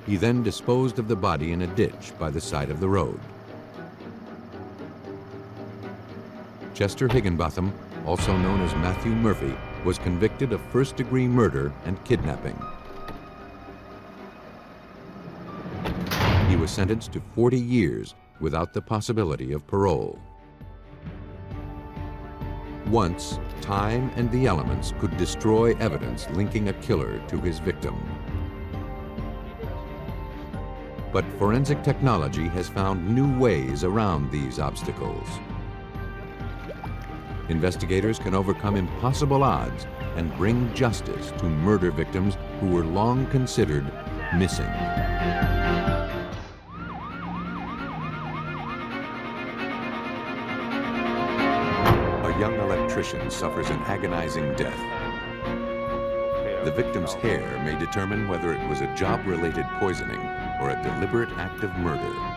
He then disposed of the body in a ditch by the side of the road. Chester Higginbotham, also known as Matthew Murphy, was convicted of first-degree murder and kidnapping. He was sentenced to 40 years without the possibility of parole. Once, time and the elements could destroy evidence linking a killer to his victim. But forensic technology has found new ways around these obstacles. Investigators can overcome impossible odds and bring justice to murder victims who were long considered missing. A young electrician suffers an agonizing death. The victim's hair may determine whether it was a job-related poisoning or a deliberate act of murder.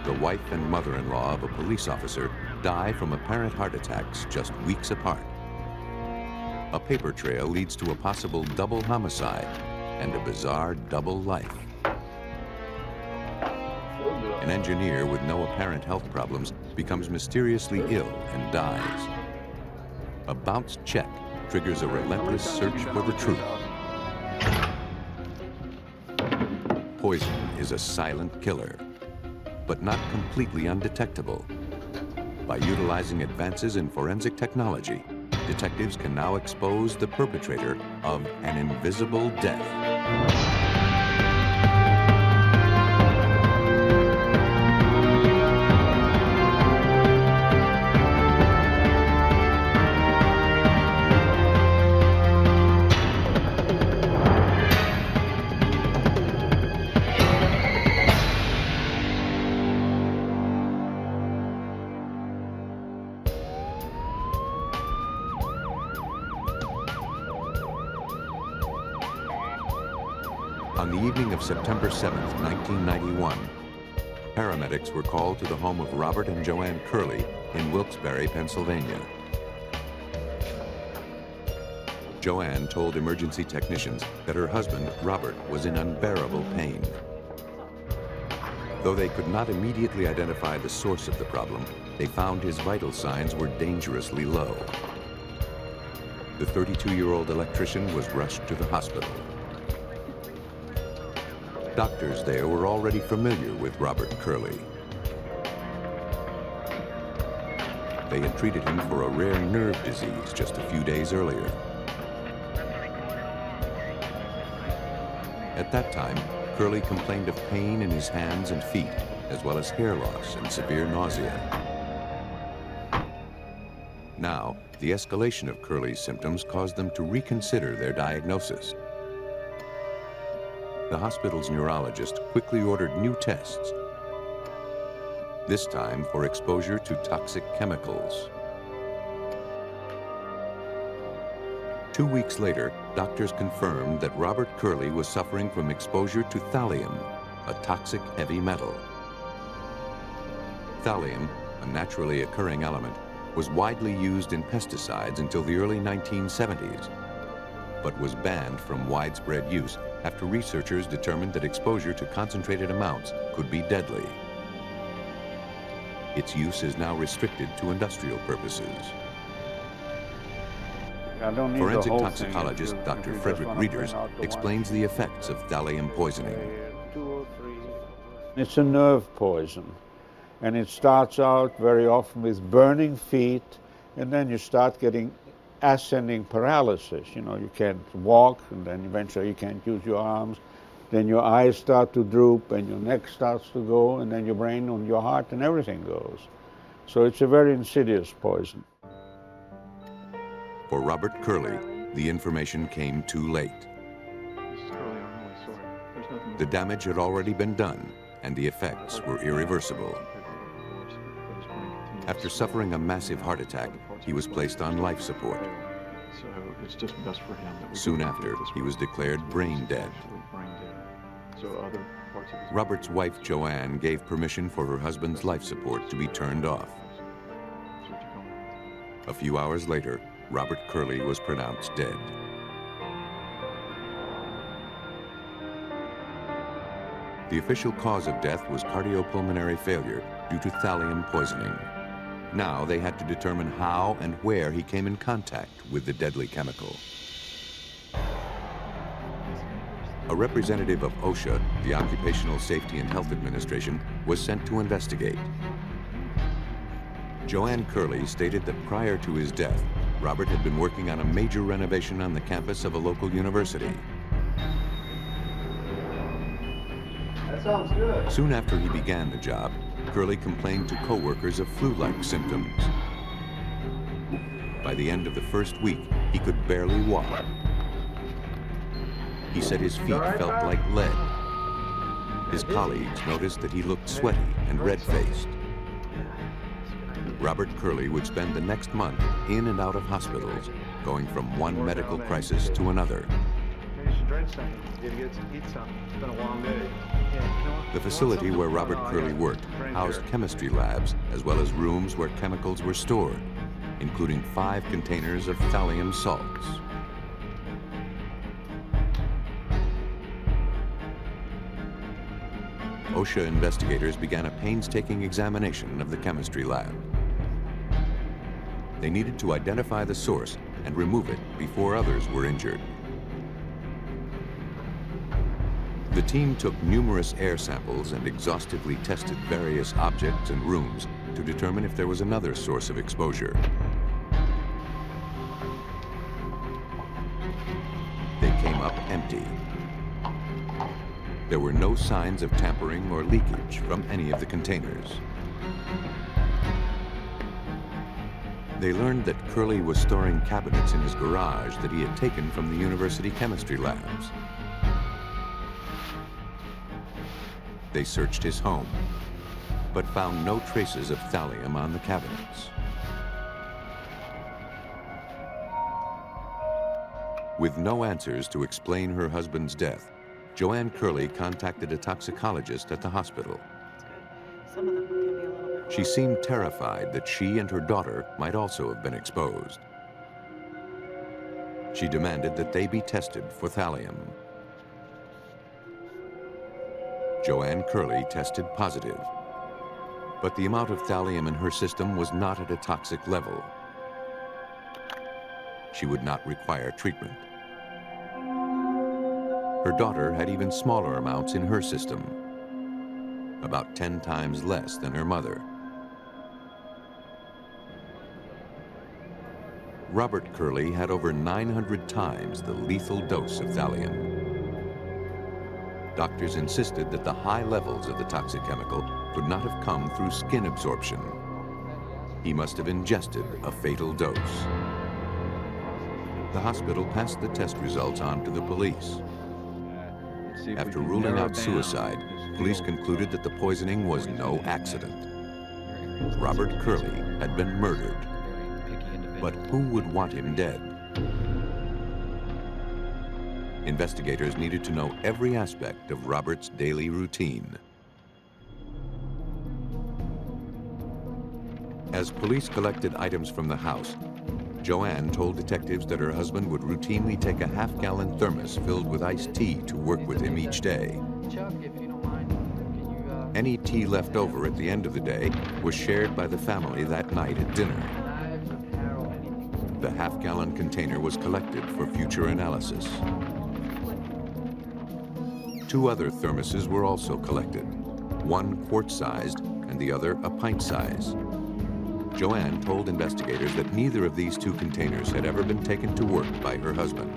The wife and mother-in-law of a police officer die from apparent heart attacks just weeks apart. A paper trail leads to a possible double homicide and a bizarre double life. an engineer with no apparent health problems becomes mysteriously ill and dies. A bounced check triggers a relentless search for the truth. Poison is a silent killer, but not completely undetectable. By utilizing advances in forensic technology, detectives can now expose the perpetrator of an invisible death. On the evening of September 7th, 1991, paramedics were called to the home of Robert and Joanne Curley in Wilkes-Barre, Pennsylvania. Joanne told emergency technicians that her husband, Robert, was in unbearable pain. Though they could not immediately identify the source of the problem, they found his vital signs were dangerously low. The 32-year-old electrician was rushed to the hospital. Doctors there were already familiar with Robert Curley. They had treated him for a rare nerve disease just a few days earlier. At that time, Curley complained of pain in his hands and feet, as well as hair loss and severe nausea. Now, the escalation of Curley's symptoms caused them to reconsider their diagnosis. The hospital's neurologist quickly ordered new tests, this time for exposure to toxic chemicals. 2 weeks later, doctors confirmed that Robert Curley was suffering from exposure to thallium, a toxic heavy metal. Thallium, a naturally occurring element, was widely used in pesticides until the early 1970s, but was banned from widespread use after researchers determined that exposure to concentrated amounts could be deadly. Its use is now restricted to industrial purposes. Forensic toxicologist Dr. Frederick Reeders explains the effects of thallium poisoning. It's a nerve poison, and it starts out very often with burning feet, and then you start getting ascending paralysis. You know, you can't walk, and then eventually you can't use your arms. Then your eyes start to droop, and your neck starts to go, and then your brain and your heart and everything goes. So it's a very insidious poison. For Robert Curley, the information came too late. The damage had already been done, and the effects were irreversible. After suffering a massive heart attack, he was placed on life support. Soon after, he was declared brain dead. Robert's wife, Joanne, gave permission for her husband's life support to be turned off. A few hours later, Robert Curley was pronounced dead. The official cause of death was cardiopulmonary failure due to thallium poisoning. Now they had to determine how and where he came in contact with the deadly chemical. A representative of OSHA, the Occupational Safety and Health Administration, was sent to investigate. Joanne Curley stated that prior to his death, Robert had been working on a major renovation on the campus of a local university. That sounds good. Soon after he began the job, Curley complained to co-workers of flu-like symptoms. By the end of the first week, he could barely walk. He said his feet felt like lead. His colleagues noticed that he looked sweaty and red-faced. Robert Curley would spend the next month in and out of hospitals, going from one medical crisis to another. The facility where Robert Curley worked housed chemistry labs as well as rooms where chemicals were stored, including 5 containers of thallium salts. OSHA investigators began a painstaking examination of the chemistry lab. They needed to identify the source and remove it before others were injured. The team took numerous air samples and exhaustively tested various objects and rooms to determine if there was another source of exposure. They came up empty. There were no signs of tampering or leakage from any of the containers. They learned that Curley was storing cabinets in his garage that he had taken from the university chemistry labs. They searched his home, but found no traces of thallium on the cabinets. With no answers to explain her husband's death, Joanne Curley contacted a toxicologist at the hospital. She seemed terrified that she and her daughter might also have been exposed. She demanded that they be tested for thallium. Joanne Curley tested positive, but the amount of thallium in her system was not at a toxic level. She would not require treatment. Her daughter had even smaller amounts in her system, about 10 times less than her mother. Robert Curley had over 900 times the lethal dose of thallium. Doctors insisted that the high levels of the toxic chemical could not have come through skin absorption. He must have ingested a fatal dose. The hospital passed the test results on to the police. After ruling out suicide, police concluded that the poisoning was no accident. Robert Curley had been murdered. But who would want him dead? Investigators needed to know every aspect of Robert's daily routine. As police collected items from the house, Joanne told detectives that her husband would routinely take a half-gallon thermos filled with iced tea to work with him each day. Chuck, if you don't mind, can you... Any tea left over at the end of the day was shared by the family that night at dinner. The half-gallon container was collected for future analysis. 2 other thermoses were also collected, one quart-sized and the other a pint-size. Joanne told investigators that neither of these 2 containers had ever been taken to work by her husband.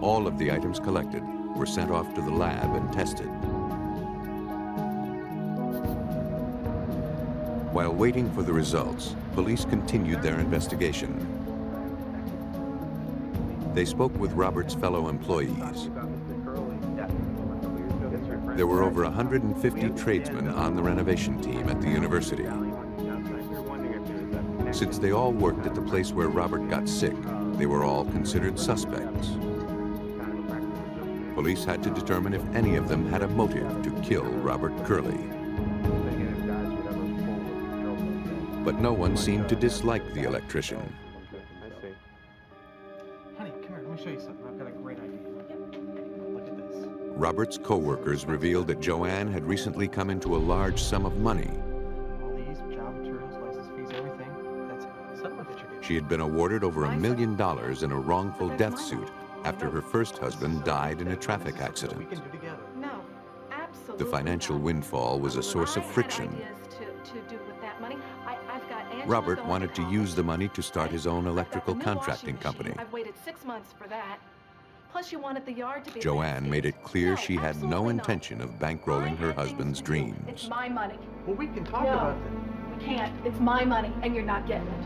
All of the items collected were sent off to the lab and tested. While waiting for the results, police continued their investigation. They spoke with Robert's fellow employees. There were over 150 tradesmen on the renovation team at the university. Since they all worked at the place where Robert got sick, they were all considered suspects. Police had to determine if any of them had a motive to kill Robert Curley. But no one seemed to dislike the electrician. Honey, come here, let me show you something. I've got a great idea. Look at this. Robert's co-workers revealed that Joanne had recently come into a large sum of money. All these job materials, license fees, everything. That's it. Settlement that you're getting. She had been awarded over $1 million in a wrongful death suit after her first husband died in a traffic accident. We can do together. No, absolutely. The financial windfall was a source of friction. Robert wanted to use the money to start his own electrical contracting company. I've waited 6 months for that. Plus, you wanted the yard to be Joanne made it clear she had no intention of bankrolling her husband's dreams. It's my money. Well, we can talk about that. We can't. It's my money, and you're not getting it.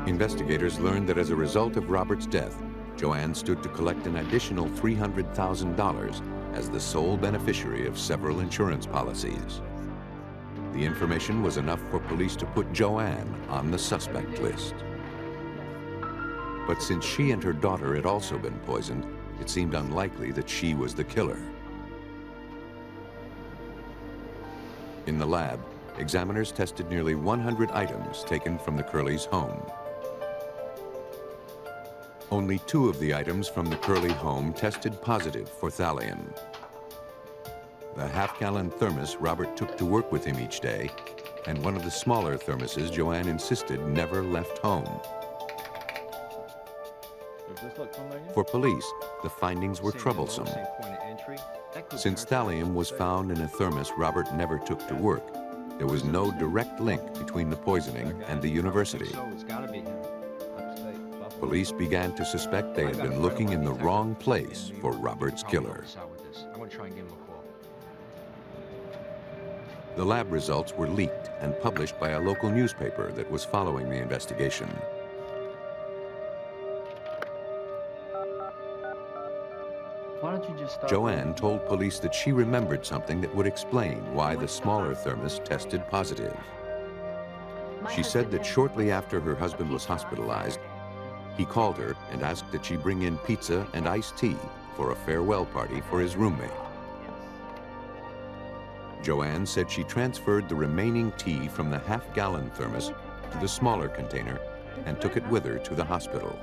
Investigators learned that as a result of Robert's death, Joanne stood to collect an additional $300,000 as the sole beneficiary of several insurance policies. The information was enough for police to put Joanne on the suspect list. But since she and her daughter had also been poisoned, it seemed unlikely that she was the killer. In the lab, examiners tested nearly 100 items taken from the Curleys' home. Only 2 of the items from the Curley home tested positive for thallium. The half-gallon thermos Robert took to work with him each day, and one of the smaller thermoses Joanne insisted never left home. For police, the findings were troublesome. Since thallium was found in a thermos Robert never took to work, there was no direct link between the poisoning and the university. Police began to suspect they had been looking in the wrong place for Robert's killer. The lab results were leaked and published by a local newspaper that was following the investigation. Joanne told police that she remembered something that would explain why the smaller thermos tested positive. She said that shortly after her husband was hospitalized, he called her and asked that she bring in pizza and iced tea for a farewell party for his roommate. Joanne said she transferred the remaining tea from the half-gallon thermos to the smaller container and took it with her to the hospital.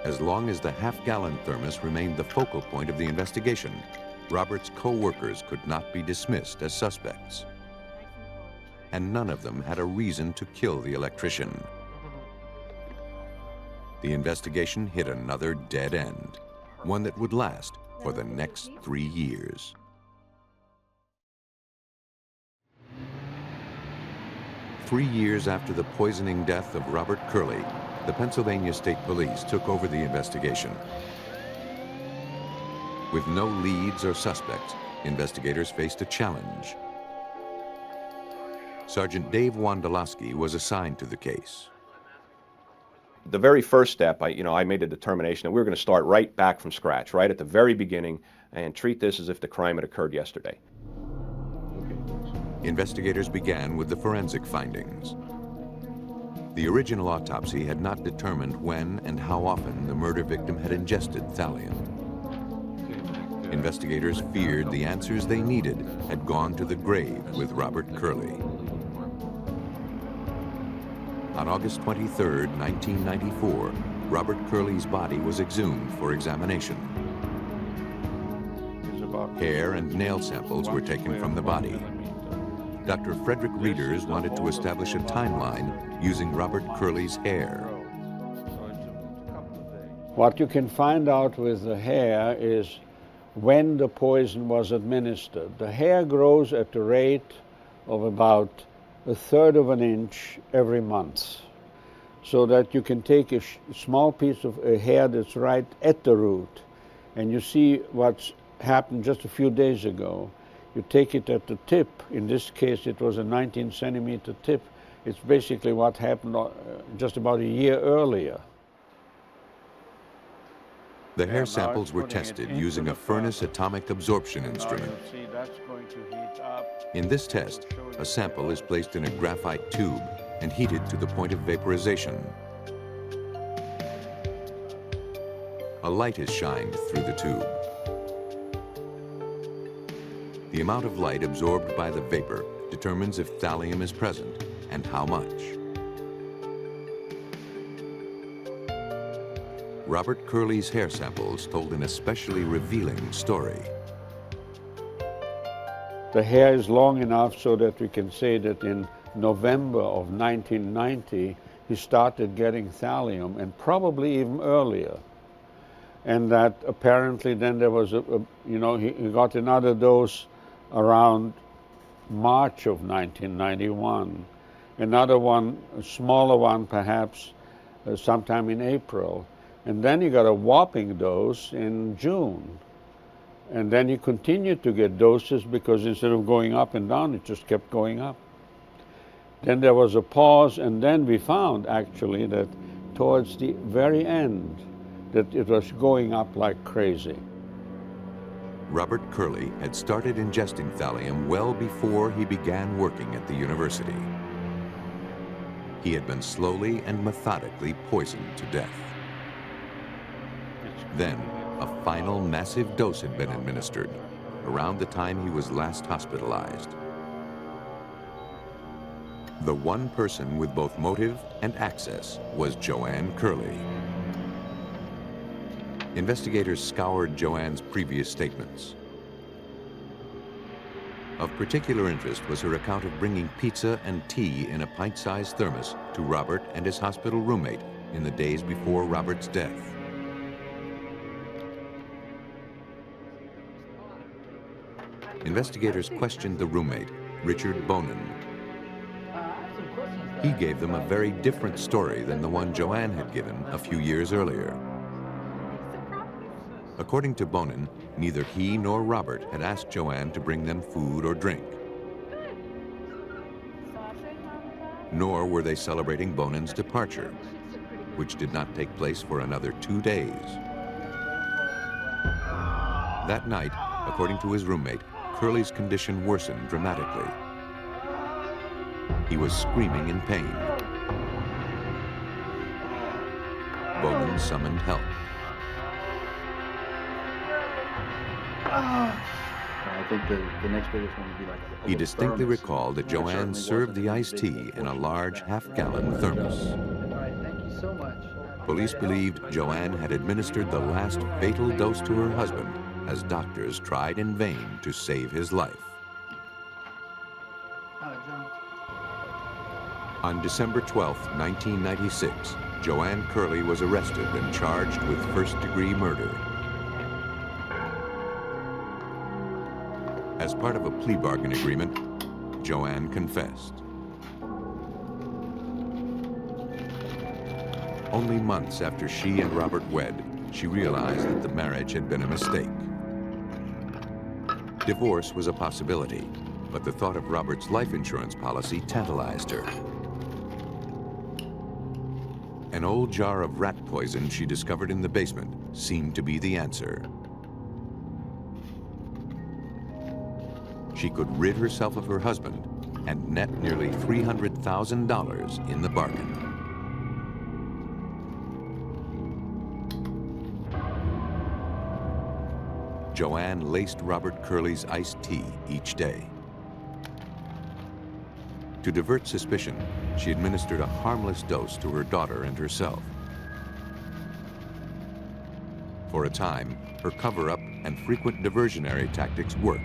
As long as the half-gallon thermos remained the focal point of the investigation, Robert's co-workers could not be dismissed as suspects. And none of them had a reason to kill the electrician. The investigation hit another dead end, one that would last for the next 3 years. Three years after the poisoning death of Robert Curley, the Pennsylvania State Police took over the investigation. With no leads or suspects, investigators faced a challenge. Sergeant Dave Wondolowski was assigned to the case. The very first step, I made a determination that we were going to start right back from scratch, right at the very beginning, and treat this as if the crime had occurred yesterday. Investigators began with the forensic findings. The original autopsy had not determined when and how often the murder victim had ingested thallium. Investigators feared the answers they needed had gone to the grave with Robert Curley. On August 23, 1994, Robert Curley's body was exhumed for examination. Hair and nail samples were taken from the body. Dr. Frederick Reeders wanted to establish a timeline using Robert Curley's hair. What you can find out with the hair is when the poison was administered. The hair grows at the rate of about 1/3 of an inch every month, so that you can take a small piece of hair that's right at the root, and you see what's happened just a few days ago. You take it at the tip. In this case, it was a 19-centimeter tip. It's basically what happened just about a year earlier. The hair samples were tested using a furnace atomic absorption instrument. In this test, a sample is placed in a graphite tube and heated to the point of vaporization. A light is shined through the tube. The amount of light absorbed by the vapor determines if thallium is present and how much. Robert Curley's hair samples told an especially revealing story. The hair is long enough so that we can say that in November of 1990, he started getting thallium, and probably even earlier. And that apparently then there was he got another dose around March of 1991. Another one, a smaller one perhaps, sometime in April. And then he got a whopping dose in June. And then he continued to get doses because instead of going up and down, it just kept going up. Then there was a pause, and then we found actually that towards the very end that it was going up like crazy. Robert Curley had started ingesting thallium well before he began working at the university. He had been slowly and methodically poisoned to death. Then, a final massive dose had been administered, around the time he was last hospitalized. The one person with both motive and access was Joanne Curley. Investigators scoured Joanne's previous statements. Of particular interest was her account of bringing pizza and tea in a pint-sized thermos to Robert and his hospital roommate in the days before Robert's death. Investigators questioned the roommate, Richard Bonin. He gave them a very different story than the one Joanne had given a few years earlier. According to Bonin, neither he nor Robert had asked Joanne to bring them food or drink. Nor were they celebrating Bonin's departure, which did not take place for another 2 days. That night, according to his roommate, Curley's condition worsened dramatically. He was screaming in pain. Bonin summoned help. I think the next biggest one would be like a He distinctly thermos. recalled that Joanne served the iced tea in a large half-gallon thermos. All right, thank you so much. Police believed Joanne had administered the last fatal dose to her husband as doctors tried in vain to save his life. On December 12, 1996, Joanne Curley was arrested and charged with first-degree murder. As part of a plea bargain agreement, Joanne confessed. Only months after she and Robert wed, she realized that the marriage had been a mistake. Divorce was a possibility, but the thought of Robert's life insurance policy tantalized her. An old jar of rat poison she discovered in the basement seemed to be the answer. She could rid herself of her husband and net nearly $300,000 in the bargain. Joanne laced Robert Curley's iced tea each day. To divert suspicion, she administered a harmless dose to her daughter and herself. For a time, her cover-up and frequent diversionary tactics worked.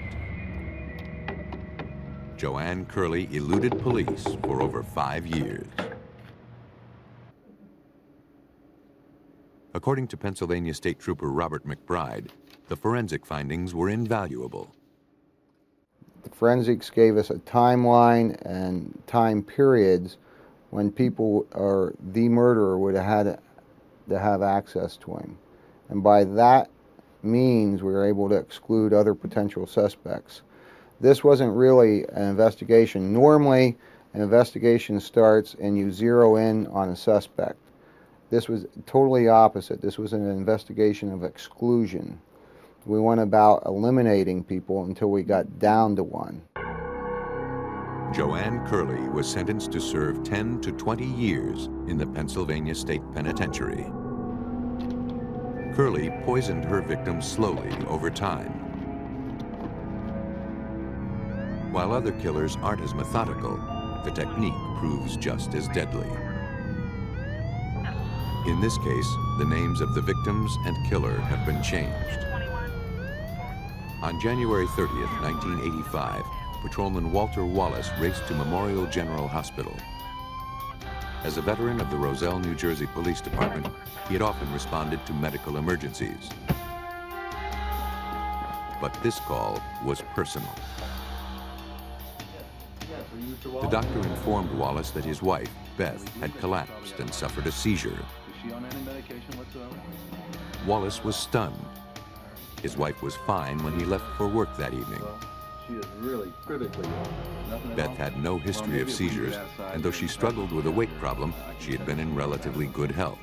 Joanne Curley eluded police for over 5 years. According to Pennsylvania State Trooper Robert McBride, the forensic findings were invaluable. The forensics gave us a timeline and time periods when people or the murderer would have had to have access to him. And by that means, we were able to exclude other potential suspects. This wasn't really an investigation. Normally, an investigation starts and you zero in on a suspect. This was totally opposite. This was an investigation of exclusion. We went about eliminating people until we got down to one. Joanne Curley was sentenced to serve 10 to 20 years in the Pennsylvania State Penitentiary. Curley poisoned her victims slowly over time. While other killers aren't as methodical, the technique proves just as deadly. In this case, the names of the victims and killer have been changed. On January 30th, 1985, Patrolman Walter Wallace raced to Memorial General Hospital. As a veteran of the Roselle, New Jersey Police Department, he had often responded to medical emergencies. But this call was personal. The doctor informed Wallace that his wife, Beth, had collapsed and suffered a seizure. Is she on any medication whatsoever? Wallace was stunned. His wife was fine when he left for work that evening. She is really critically ill. Nothing Beth wrong? had no history of seizures, and though she struggled with a weight problem, she had been in relatively good health.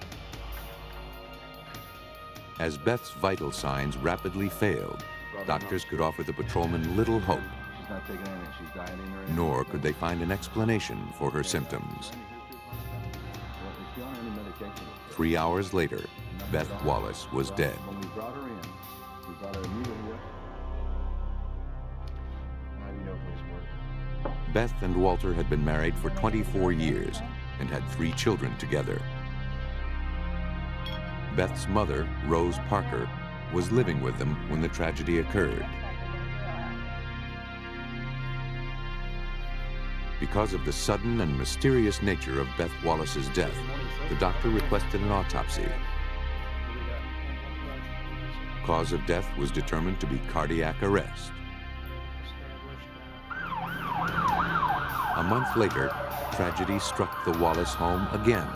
As Beth's vital signs rapidly failed, doctors could offer the patrolman little hope, She's not taking anything. She's dieting or anything. nor could they find an explanation for her symptoms. Is she on any medication? 3 hours later, Beth Wallace was dead. When we brought her in, we brought her immediately up. How do you know this work? Beth and Walter had been married for 24 years and had 3 children together. Beth's mother, Rose Parker, was living with them when the tragedy occurred. Because of the sudden and mysterious nature of Beth Wallace's death, the doctor requested an autopsy. Cause of death was determined to be cardiac arrest. A month later, tragedy struck the Wallace home again.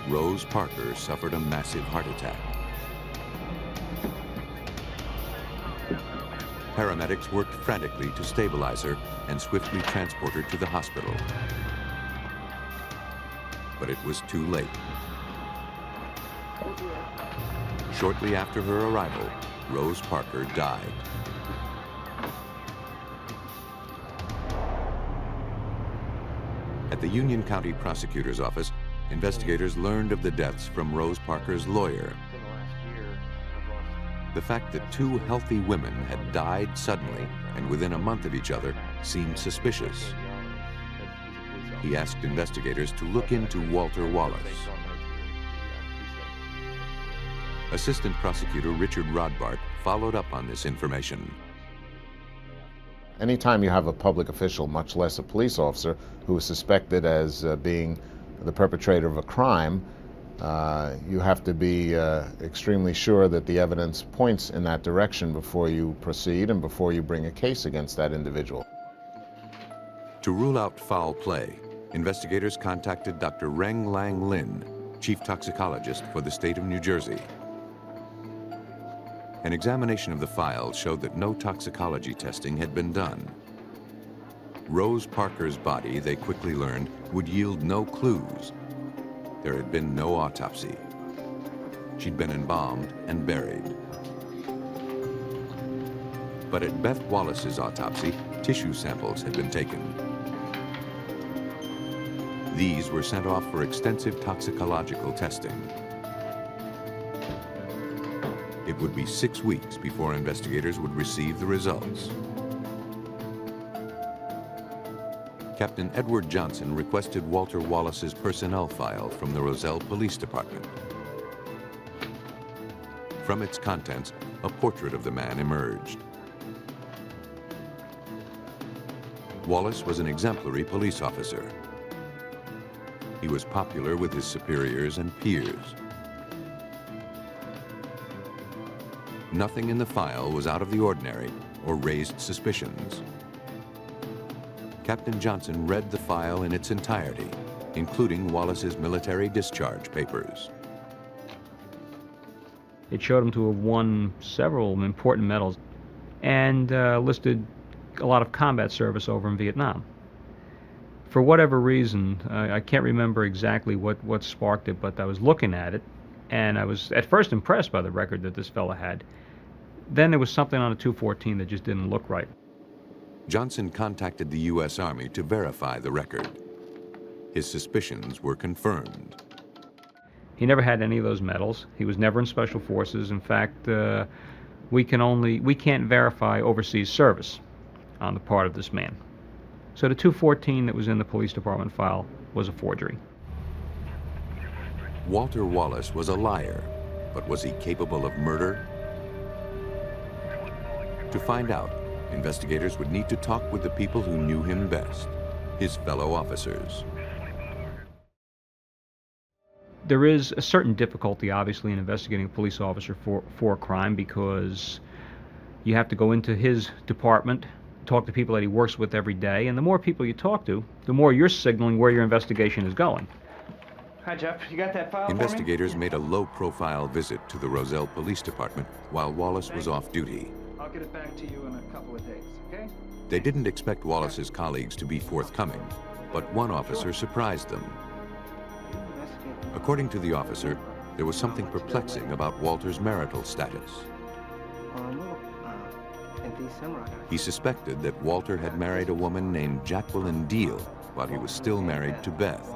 Rose Parker suffered a massive heart attack. Paramedics worked frantically to stabilize her and swiftly transport her to the hospital. But it was too late. Shortly after her arrival, Rose Parker died. At the Union County Prosecutor's Office, investigators learned of the deaths from Rose Parker's lawyer. The fact that two healthy women had died suddenly and within a month of each other seemed suspicious. He asked investigators to look into Walter Wallace. Assistant Prosecutor Richard Rodbart followed up on this information. Anytime you have a public official, much less a police officer, who is suspected as being the perpetrator of a crime, you have to be extremely sure that the evidence points in that direction before you proceed and before you bring a case against that individual. To rule out foul play, investigators contacted Dr. Reng Lang Lin, chief toxicologist for the state of New Jersey. An examination of the files showed that no toxicology testing had been done. Rose Parker's body, they quickly learned, would yield no clues. There had been no autopsy. She'd been embalmed and buried. But at Beth Wallace's autopsy, tissue samples had been taken. These were sent off for extensive toxicological testing. It would be 6 weeks before investigators would receive the results. Captain Edward Johnson requested Walter Wallace's personnel file from the Roselle Police Department. From its contents, a portrait of the man emerged. Wallace was an exemplary police officer. He was popular with his superiors and peers. Nothing in the file was out of the ordinary or raised suspicions. Captain Johnson read the file in its entirety, including Wallace's military discharge papers. It showed him to have won several important medals and listed a lot of combat service over in Vietnam. For whatever reason, I can't remember exactly what sparked it, but I was looking at it, and I was at first impressed by the record that this fellow had. Then there was something on a 214 that just didn't look right. Johnson contacted the U.S. Army to verify the record. His suspicions were confirmed. He never had any of those medals. He was never in Special Forces. In fact, we can't verify overseas service on the part of this man. So the 214 that was in the police department file was a forgery. Walter Wallace was a liar, but was he capable of murder? To find out, investigators would need to talk with the people who knew him best, his fellow officers. There is a certain difficulty, obviously, in investigating a police officer for a crime, because you have to go into his department, talk to people that he works with every day, and the more people you talk to, the more you're signaling where your investigation is going. Hi, Jeff. You got that file Investigators for me? made a low-profile visit to the Roselle Police Department while Wallace was off duty. I'll get it back to you in a couple of days, okay? They didn't expect Wallace's colleagues to be forthcoming, but one officer surprised them. According to the officer, there was something perplexing about Walter's marital status. He suspected that Walter had married a woman named Jacqueline Deal while he was still married to Beth.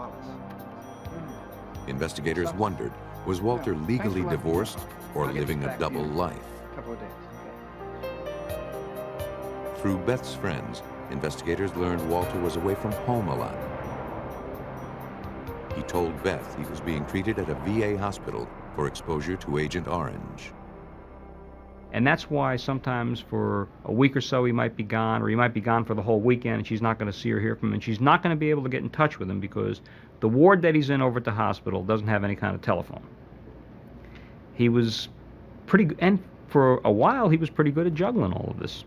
Investigators wondered, was Walter legally divorced or living a double life? Through Beth's friends, investigators learned Walter was away from home a lot. He told Beth he was being treated at a VA hospital for exposure to Agent Orange. And that's why sometimes for a week or so he might be gone, or he might be gone for the whole weekend, and she's not going to see or hear from him, and she's not going to be able to get in touch with him because the ward that he's in over at the hospital doesn't have any kind of telephone. He was pretty, and for a while he was pretty good at juggling all of this.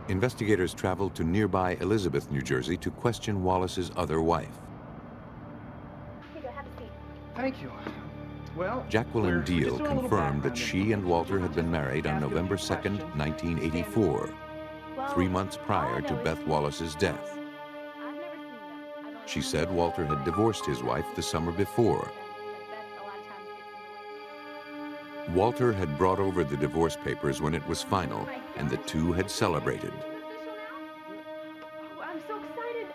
Investigators traveled to nearby Elizabeth, New Jersey to question Wallace's other wife. Thank you. Well, Jacqueline Deal confirmed that she and Walter had been married on November 2nd, 1984, 3 months prior to Beth Wallace's death. She said Walter had divorced his wife the summer before. Walter had brought over the divorce papers when it was final, and the two had celebrated. I'm so excited.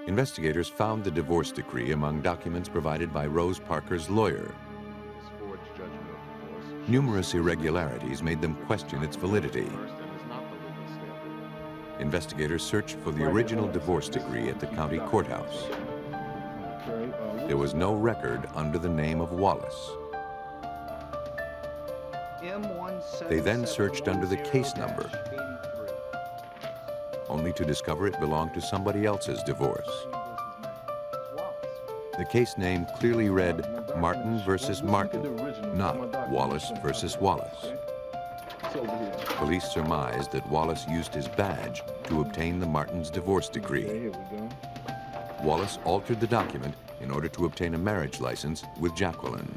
Investigators found the divorce decree among documents provided by Rose Parker's lawyer. Numerous irregularities made them question its validity. Investigators searched for the original divorce decree at the county courthouse. There was no record under the name of Wallace. They then searched under the case number, only to discover it belonged to somebody else's divorce. The case name clearly read Martin versus Martin, not Wallace versus Wallace. Police surmised that Wallace used his badge to obtain the Martins' divorce decree. Wallace altered the document in order to obtain a marriage license with Jacqueline.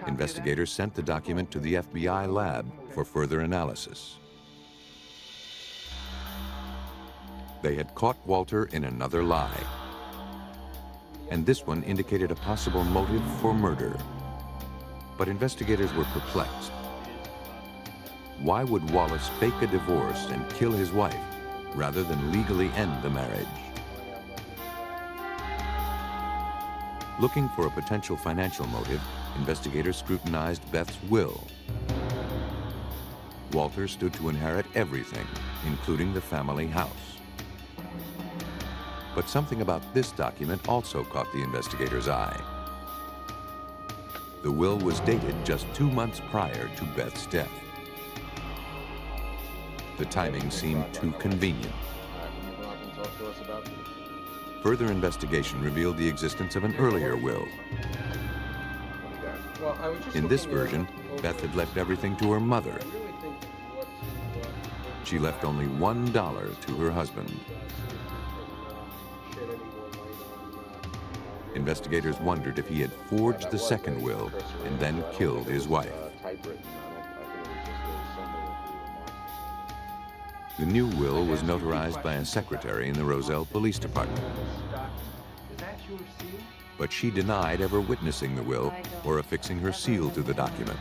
Investigators sent the document to the FBI lab for further analysis. They had caught Walter in another lie, and this one indicated a possible motive for murder. But investigators were perplexed. Why would Wallace fake a divorce and kill his wife rather than legally end the marriage? Looking for a potential financial motive, investigators scrutinized Beth's will. Walter stood to inherit everything, including the family house. But something about this document also caught the investigators' eye. The will was dated just 2 months prior to Beth's death. The timing seemed too convenient. Further investigation revealed the existence of an earlier will. In this version, Beth had left everything to her mother. She left only $1 to her husband. Investigators wondered if he had forged the second will and then killed his wife. The new will was notarized by a secretary in the Roselle Police Department. But she denied ever witnessing the will or affixing her seal to the document.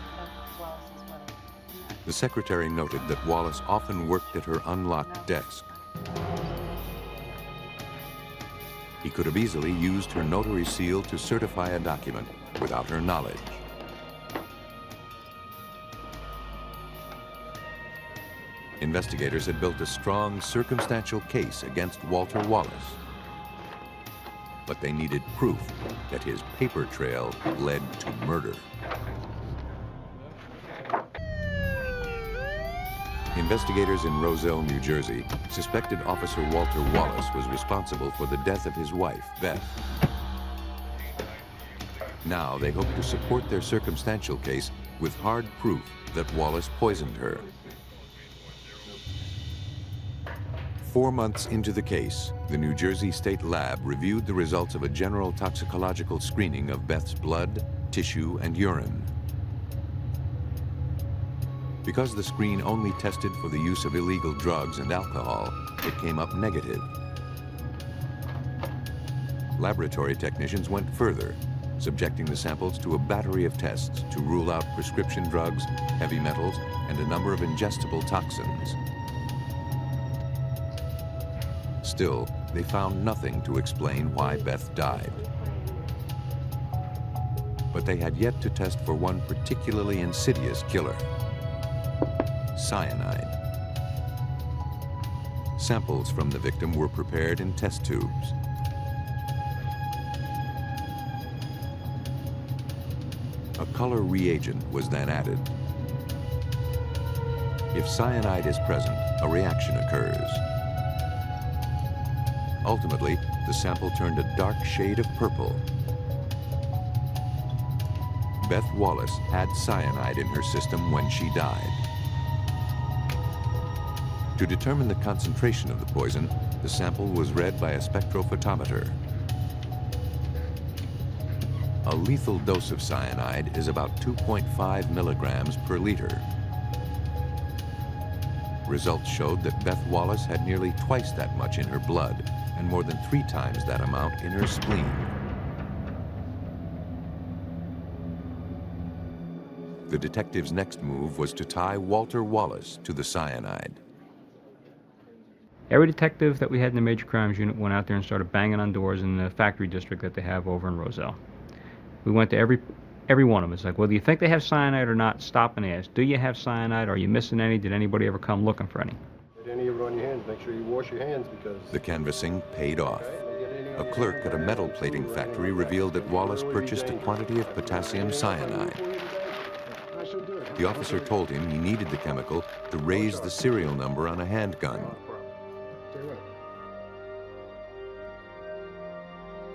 The secretary noted that Wallace often worked at her unlocked desk. He could have easily used her notary seal to certify a document without her knowledge. Investigators had built a strong circumstantial case against Walter Wallace, but they needed proof that his paper trail led to murder. Investigators in Roselle, New Jersey, suspected Officer Walter Wallace was responsible for the death of his wife, Beth. Now they hoped to support their circumstantial case with hard proof that Wallace poisoned her. 4 months into the case, the New Jersey State Lab reviewed the results of a general toxicological screening of Beth's blood, tissue, and urine. Because the screen only tested for the use of illegal drugs and alcohol, it came up negative. Laboratory technicians went further, subjecting the samples to a battery of tests to rule out prescription drugs, heavy metals, and a number of ingestible toxins. Still, they found nothing to explain why Beth died. But they had yet to test for one particularly insidious killer: cyanide. Samples from the victim were prepared in test tubes. A color reagent was then added. If cyanide is present, a reaction occurs. Ultimately, the sample turned a dark shade of purple. Beth Wallace had cyanide in her system when she died. To determine the concentration of the poison, the sample was read by a spectrophotometer. A lethal dose of cyanide is about 2.5 milligrams per liter. Results showed that Beth Wallace had nearly twice that much in her blood and more than 3 times that amount in her spleen. The detective's next move was to tie Walter Wallace to the cyanide. Every detective that we had in the Major Crimes Unit went out there and started banging on doors in the factory district that they have over in Roselle. We went to every one of them. It's like, well, do you think they have cyanide or not? Stop and ask. Do you have cyanide? Are you missing any? Did anybody ever come looking for any? Get any of it on your hands. Make sure you wash your hands because... The canvassing paid off. A clerk at a metal plating factory revealed that Wallace purchased a quantity of potassium cyanide. The officer told him he needed the chemical to raise the serial number on a handgun.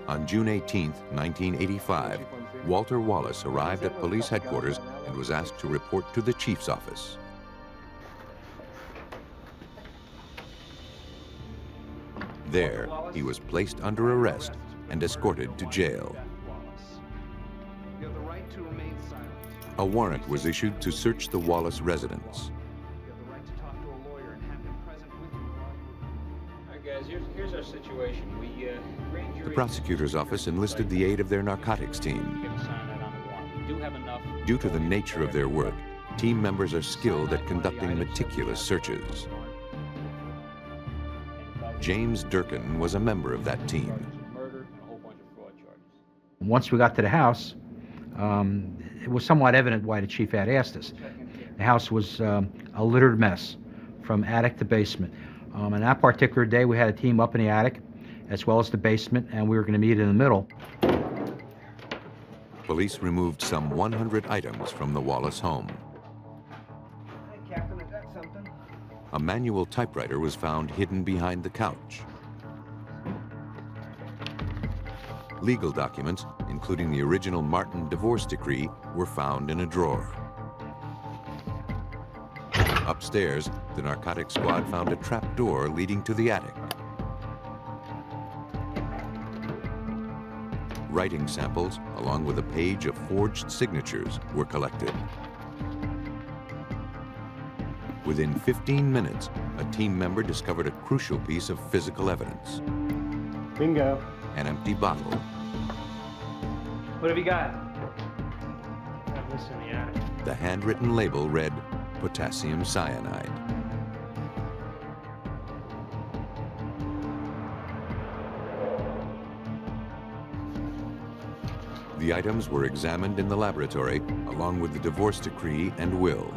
On June 18, 1985, Walter Wallace arrived at police headquarters and was asked to report to the chief's office. There, he was placed under arrest and escorted to jail. A warrant was issued to search the Wallace residence. Here's our situation. The prosecutor's office enlisted the aid of their narcotics team. Due to the nature of their work, team members are skilled at conducting meticulous searches. James Durkin was a member of that team. Once we got to the house, it was somewhat evident why the chief had asked us. The house was a littered mess from attic to basement. On that particular day, we had a team up in the attic as well as the basement, and we were going to meet in the middle. Police removed some 100 items from the Wallace home. Hey, Captain, is that something? A manual typewriter was found hidden behind the couch. Legal documents, including the original Martin divorce decree, were found in a drawer. Upstairs, the narcotics squad found a trap door leading to the attic. Writing samples, along with a page of forged signatures, were collected. Within 15 minutes, a team member discovered a crucial piece of physical evidence. Bingo. An empty bottle. What have you got? Got this in the attic. The handwritten label read potassium cyanide. The items were examined in the laboratory, along with the divorce decree and will.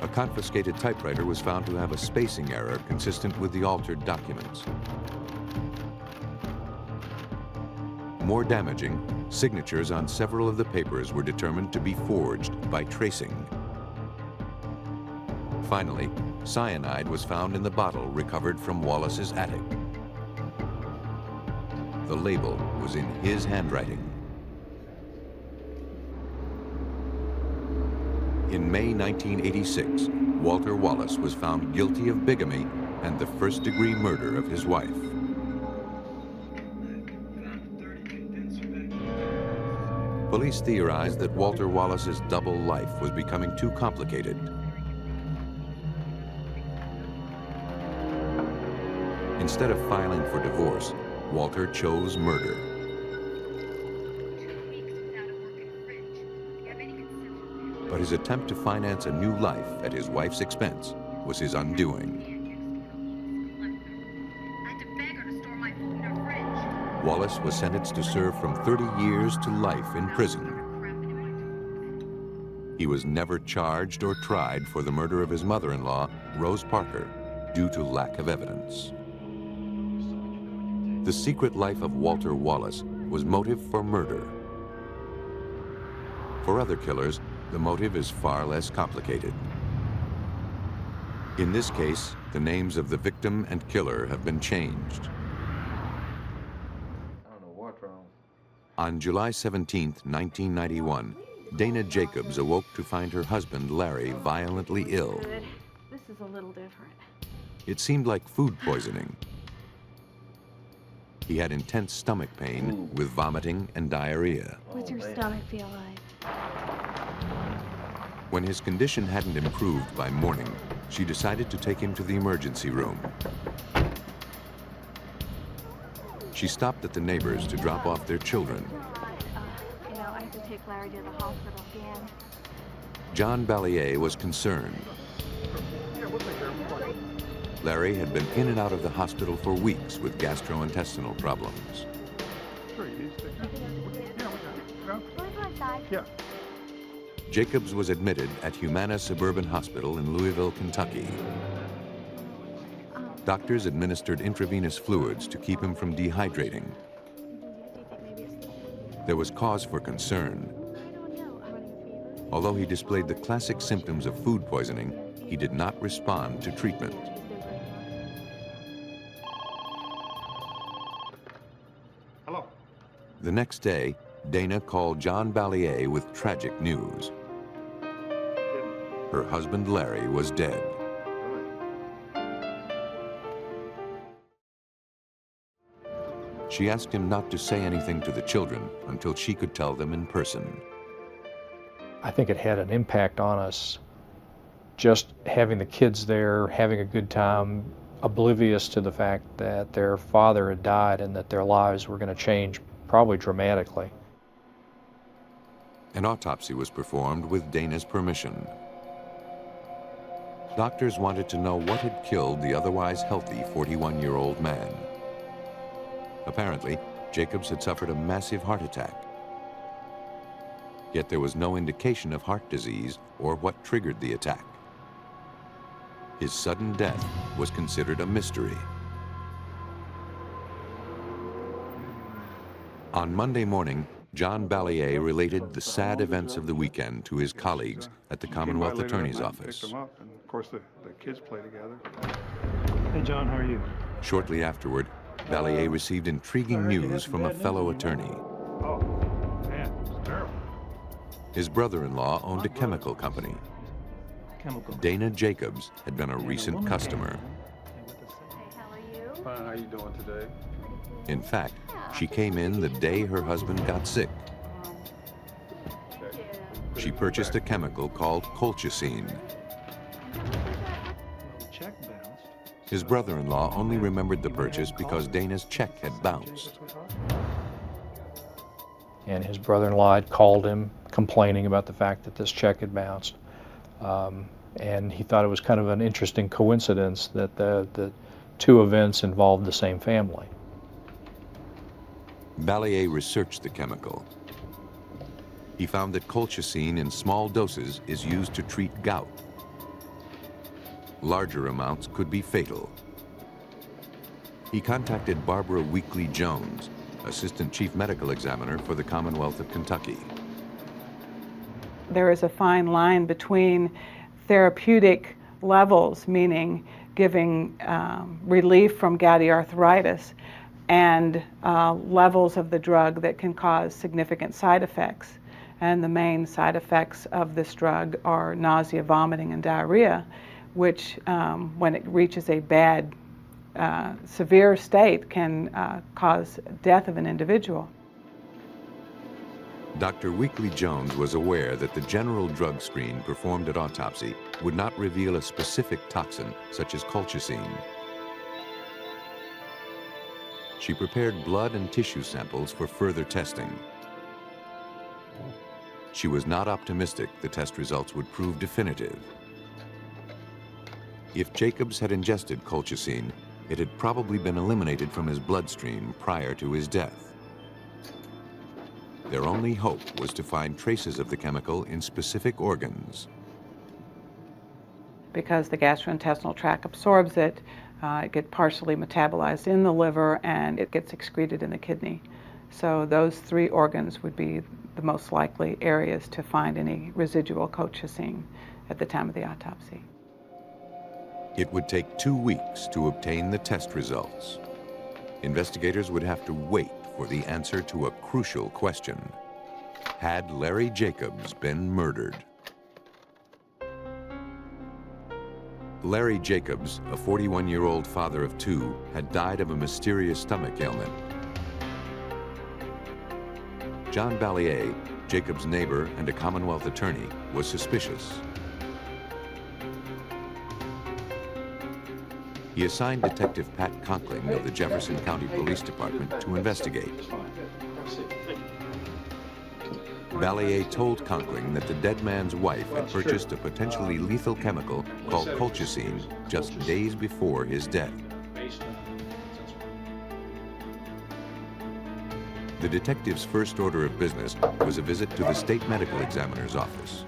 A confiscated typewriter was found to have a spacing error consistent with the altered documents. More damaging, signatures on several of the papers were determined to be forged by tracing. Finally, cyanide was found in the bottle recovered from Wallace's attic. The label was in his handwriting. In May 1986, Walter Wallace was found guilty of bigamy and the first-degree murder of his wife. Police theorized that Walter Wallace's double life was becoming too complicated. Instead of filing for divorce, Walter chose murder. But his attempt to finance a new life at his wife's expense was his undoing. Wallace was sentenced to serve from 30 years to life in prison. He was never charged or tried for the murder of his mother-in-law, Rose Parker, due to lack of evidence. The secret life of Walter Wallace was motive for murder. For other killers, the motive is far less complicated. In this case, the names of the victim and killer have been changed. On July 17, 1991, Dana Jacobs awoke to find her husband, Larry, violently ill. Good. This is a little different. It seemed like food poisoning. He had intense stomach pain with vomiting and diarrhea. What's your stomach feel like? When his condition hadn't improved by morning, she decided to take him to the emergency room. She stopped at the neighbors to drop off their children. You know, I have to take Larry to the hospital again. John Ballier was concerned. Larry had been in and out of the hospital for weeks with gastrointestinal problems. Jacobs was admitted at Humana Suburban Hospital in Louisville, Kentucky. Doctors administered intravenous fluids to keep him from dehydrating. There was cause for concern. Although he displayed the classic symptoms of food poisoning, he did not respond to treatment. Hello. The next day, Dana called John Ballier with tragic news. Her husband, Larry, was dead. She asked him not to say anything to the children until she could tell them in person. I think it had an impact on us, just having the kids there, having a good time, oblivious to the fact that their father had died and that their lives were going to change probably dramatically. An autopsy was performed with Dana's permission. Doctors wanted to know what had killed the otherwise healthy 41-year-old man. Apparently, Jacobs had suffered a massive heart attack. Yet there was no indication of heart disease or what triggered the attack. His sudden death was considered a mystery. On Monday morning, John Ballier related the sad events of the weekend to his colleagues at the Commonwealth Attorney's Office. Of course, the kids play together. Hey, John, how are you? Shortly afterward, Ballier received intriguing news from a fellow attorney. Oh, man, it's terrible. His brother-in-law owned a chemical company. Dana Jacobs had been a recent customer. Fine, how you doing today? In fact, she came in the day her husband got sick. She purchased a chemical called colchicine. His brother-in-law only remembered the purchase because Dana's check had bounced. And his brother-in-law had called him complaining about the fact that this check had bounced. And he thought it was kind of an interesting coincidence that the two events involved the same family. Ballier researched the chemical. He found that colchicine in small doses is used to treat gout. Larger amounts could be fatal. He contacted Barbara Weekly Jones, Assistant Chief Medical Examiner for the Commonwealth of Kentucky. There is a fine line between therapeutic levels, meaning giving relief from gouty arthritis, and levels of the drug that can cause significant side effects. And the main side effects of this drug are nausea, vomiting, and diarrhea, which, when it reaches a bad, severe state, can cause death of an individual. Dr. Weekly Jones was aware that the general drug screen performed at autopsy would not reveal a specific toxin, such as colchicine. She prepared blood and tissue samples for further testing. She was not optimistic the test results would prove definitive. If Jacobs had ingested colchicine, it had probably been eliminated from his bloodstream prior to his death. Their only hope was to find traces of the chemical in specific organs. Because the gastrointestinal tract absorbs it, it gets partially metabolized in the liver and it gets excreted in the kidney. So those three organs would be the most likely areas to find any residual colchicine at the time of the autopsy. It would take 2 weeks to obtain the test results. Investigators would have to wait for the answer to a crucial question. Had Larry Jacobs been murdered? Larry Jacobs, a 41-year-old father of 2, had died of a mysterious stomach ailment. John Ballier, Jacobs' neighbor and a Commonwealth attorney, was suspicious. He assigned Detective Pat Conkling of the Jefferson County Police Department to investigate. Ballier told Conkling that the dead man's wife had purchased a potentially lethal chemical called colchicine just days before his death. The detective's first order of business was a visit to the state medical examiner's office.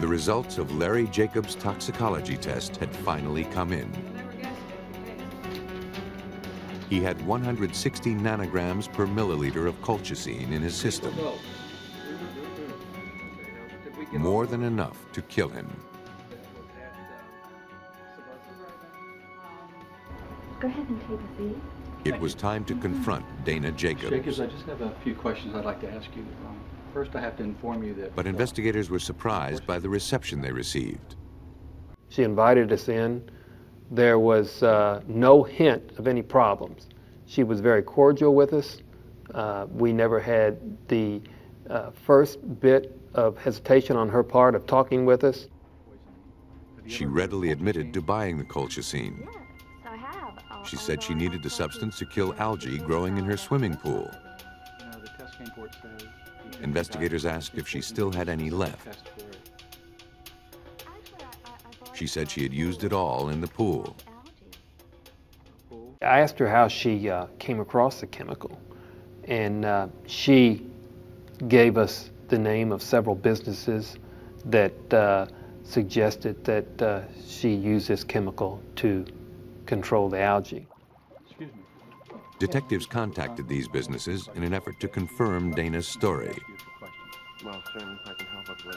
The results of Larry Jacobs' toxicology test had finally come in. He had 160 nanograms per milliliter of colchicine in his system. More than enough to kill him. Go ahead and take a seat. It was time to confront Dana Jacobs. Jacobs, I just have a few questions I'd like to ask you. First, I have to inform you that... But investigators were surprised by the reception they received. She invited us in. There was no hint of any problems. She was very cordial with us. We never had the first bit of hesitation on her part of talking with us. She readily admitted to buying the colchicine. She said she needed the substance to kill algae growing in her swimming pool. Investigators asked if she still had any left. She said she had used it all in the pool. I asked her how she came across the chemical, and she gave us the name of several businesses that suggested that she used this chemical to control the algae. Detectives contacted these businesses in an effort to confirm Dana's story.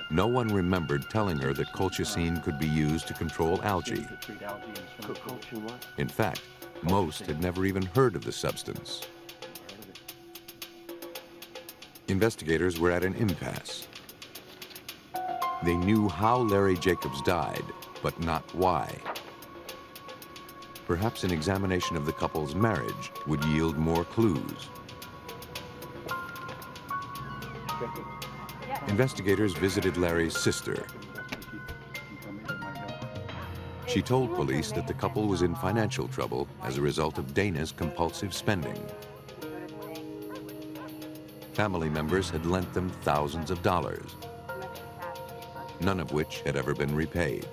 No one remembered telling her that colchicine could be used to control algae. In fact, most had never even heard of the substance. Investigators were at an impasse. They knew how Larry Jacobs died, but not why. Perhaps an examination of the couple's marriage would yield more clues. Investigators visited Larry's sister. She told police that the couple was in financial trouble as a result of Dana's compulsive spending. Family members had lent them thousands of dollars, none of which had ever been repaid.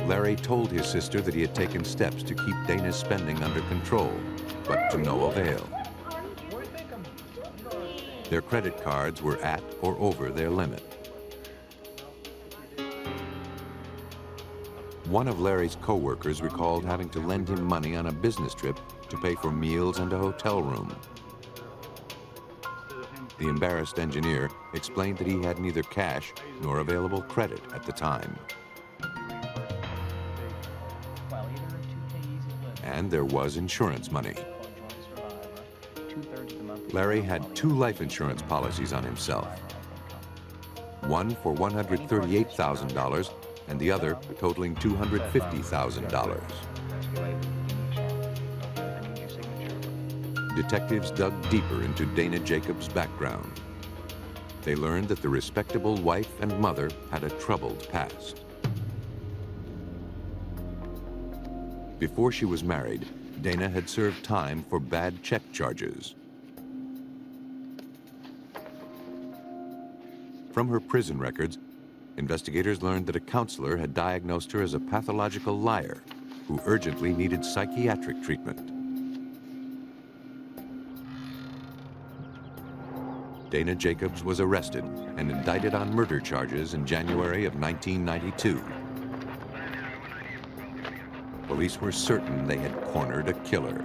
Larry told his sister that he had taken steps to keep Dana's spending under control, but to no avail. Their credit cards were at or over their limit. One of Larry's co-workers recalled having to lend him money on a business trip to pay for meals and a hotel room. The embarrassed engineer explained that he had neither cash nor available credit at the time. And there was insurance money. Larry had 2 life insurance policies on himself. One for $138,000 and the other totaling $250,000. Detectives dug deeper into Dana Jacobs' background. They learned that the respectable wife and mother had a troubled past. Before she was married, Dana had served time for bad check charges. From her prison records, investigators learned that a counselor had diagnosed her as a pathological liar who urgently needed psychiatric treatment. Dana Jacobs was arrested and indicted on murder charges in January of 1992. Police were certain they had cornered a killer.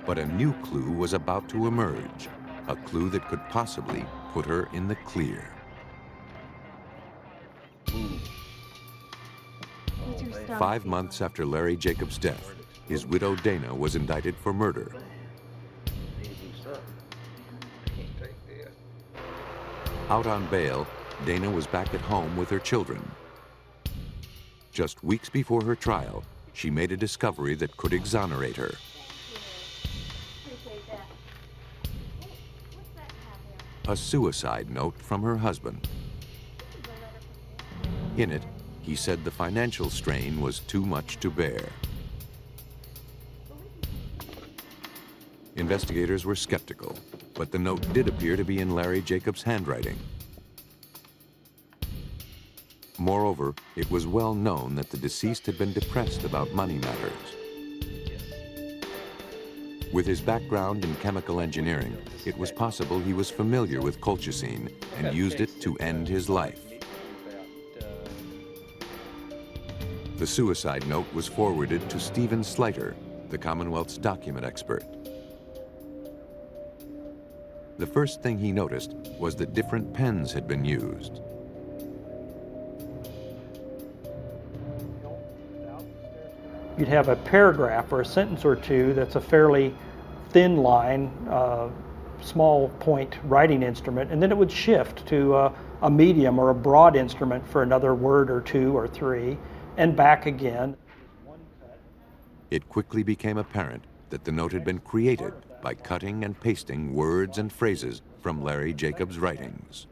But a new clue was about to emerge, a clue that could possibly put her in the clear. 5 months after Larry Jacobs' death, his widow Dana was indicted for murder. Out on bail, Dana was back at home with her children. Just weeks before her trial, she made a discovery that could exonerate her. A suicide note from her husband. In it, he said the financial strain was too much to bear. Investigators were skeptical, but the note did appear to be in Larry Jacobs' handwriting. Moreover, it was well known that the deceased had been depressed about money matters. With his background in chemical engineering, it was possible he was familiar with colchicine and used it to end his life. The suicide note was forwarded to Stephen Slater, the Commonwealth's document expert. The first thing he noticed was that different pens had been used. You'd have a paragraph or a sentence or two that's a fairly thin line, small point writing instrument, and then it would shift to a medium or a broad instrument for another word or two or three, and back again. It quickly became apparent that the note had been created by cutting and pasting words and phrases from Larry Jacobs' writings.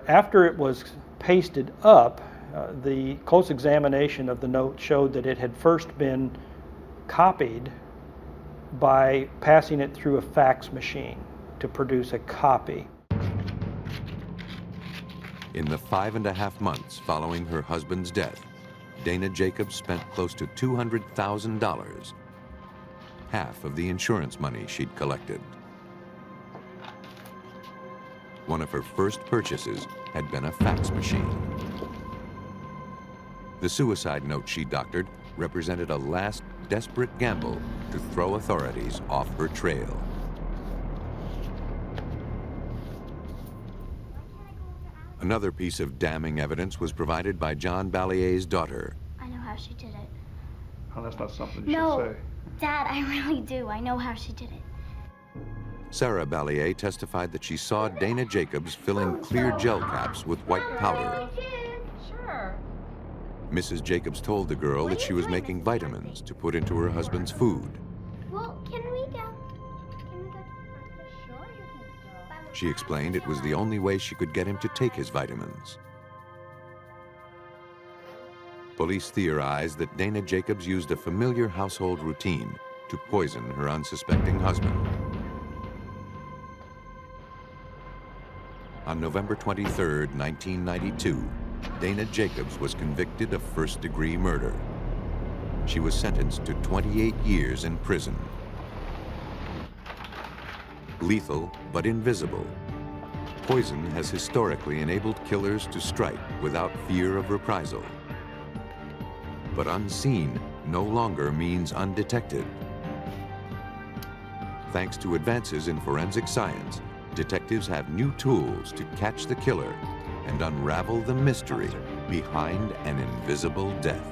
After it was pasted up, the close examination of the note showed that it had first been copied by passing it through a fax machine to produce a copy. In the 5.5 months following her husband's death, Dana Jacobs spent close to $200,000, half of the insurance money she'd collected. One of her first purchases had been a fax machine. The suicide note she doctored represented a last desperate gamble to throw authorities off her trail. Another piece of damning evidence was provided by John Ballier's daughter. I know how she did it. Oh, that's not something you No, should say. Dad, I really do. I know how she did it. Sarah Ballier testified that she saw Dana Jacobs filling clear gel caps with white powder. Sure. Mrs. Jacobs told the girl that she was making vitamins to put into her husband's food. Well, can we go? Can we go to the front? Sure, you can go. She explained it was the only way she could get him to take his vitamins. Police theorized that Dana Jacobs used a familiar household routine to poison her unsuspecting husband. On November 23, 1992, Dana Jacobs was convicted of first-degree murder. She was sentenced to 28 years in prison. Lethal but invisible, poison has historically enabled killers to strike without fear of reprisal. But unseen no longer means undetected. Thanks to advances in forensic science, detectives have new tools to catch the killer and unravel the mystery behind an invisible death.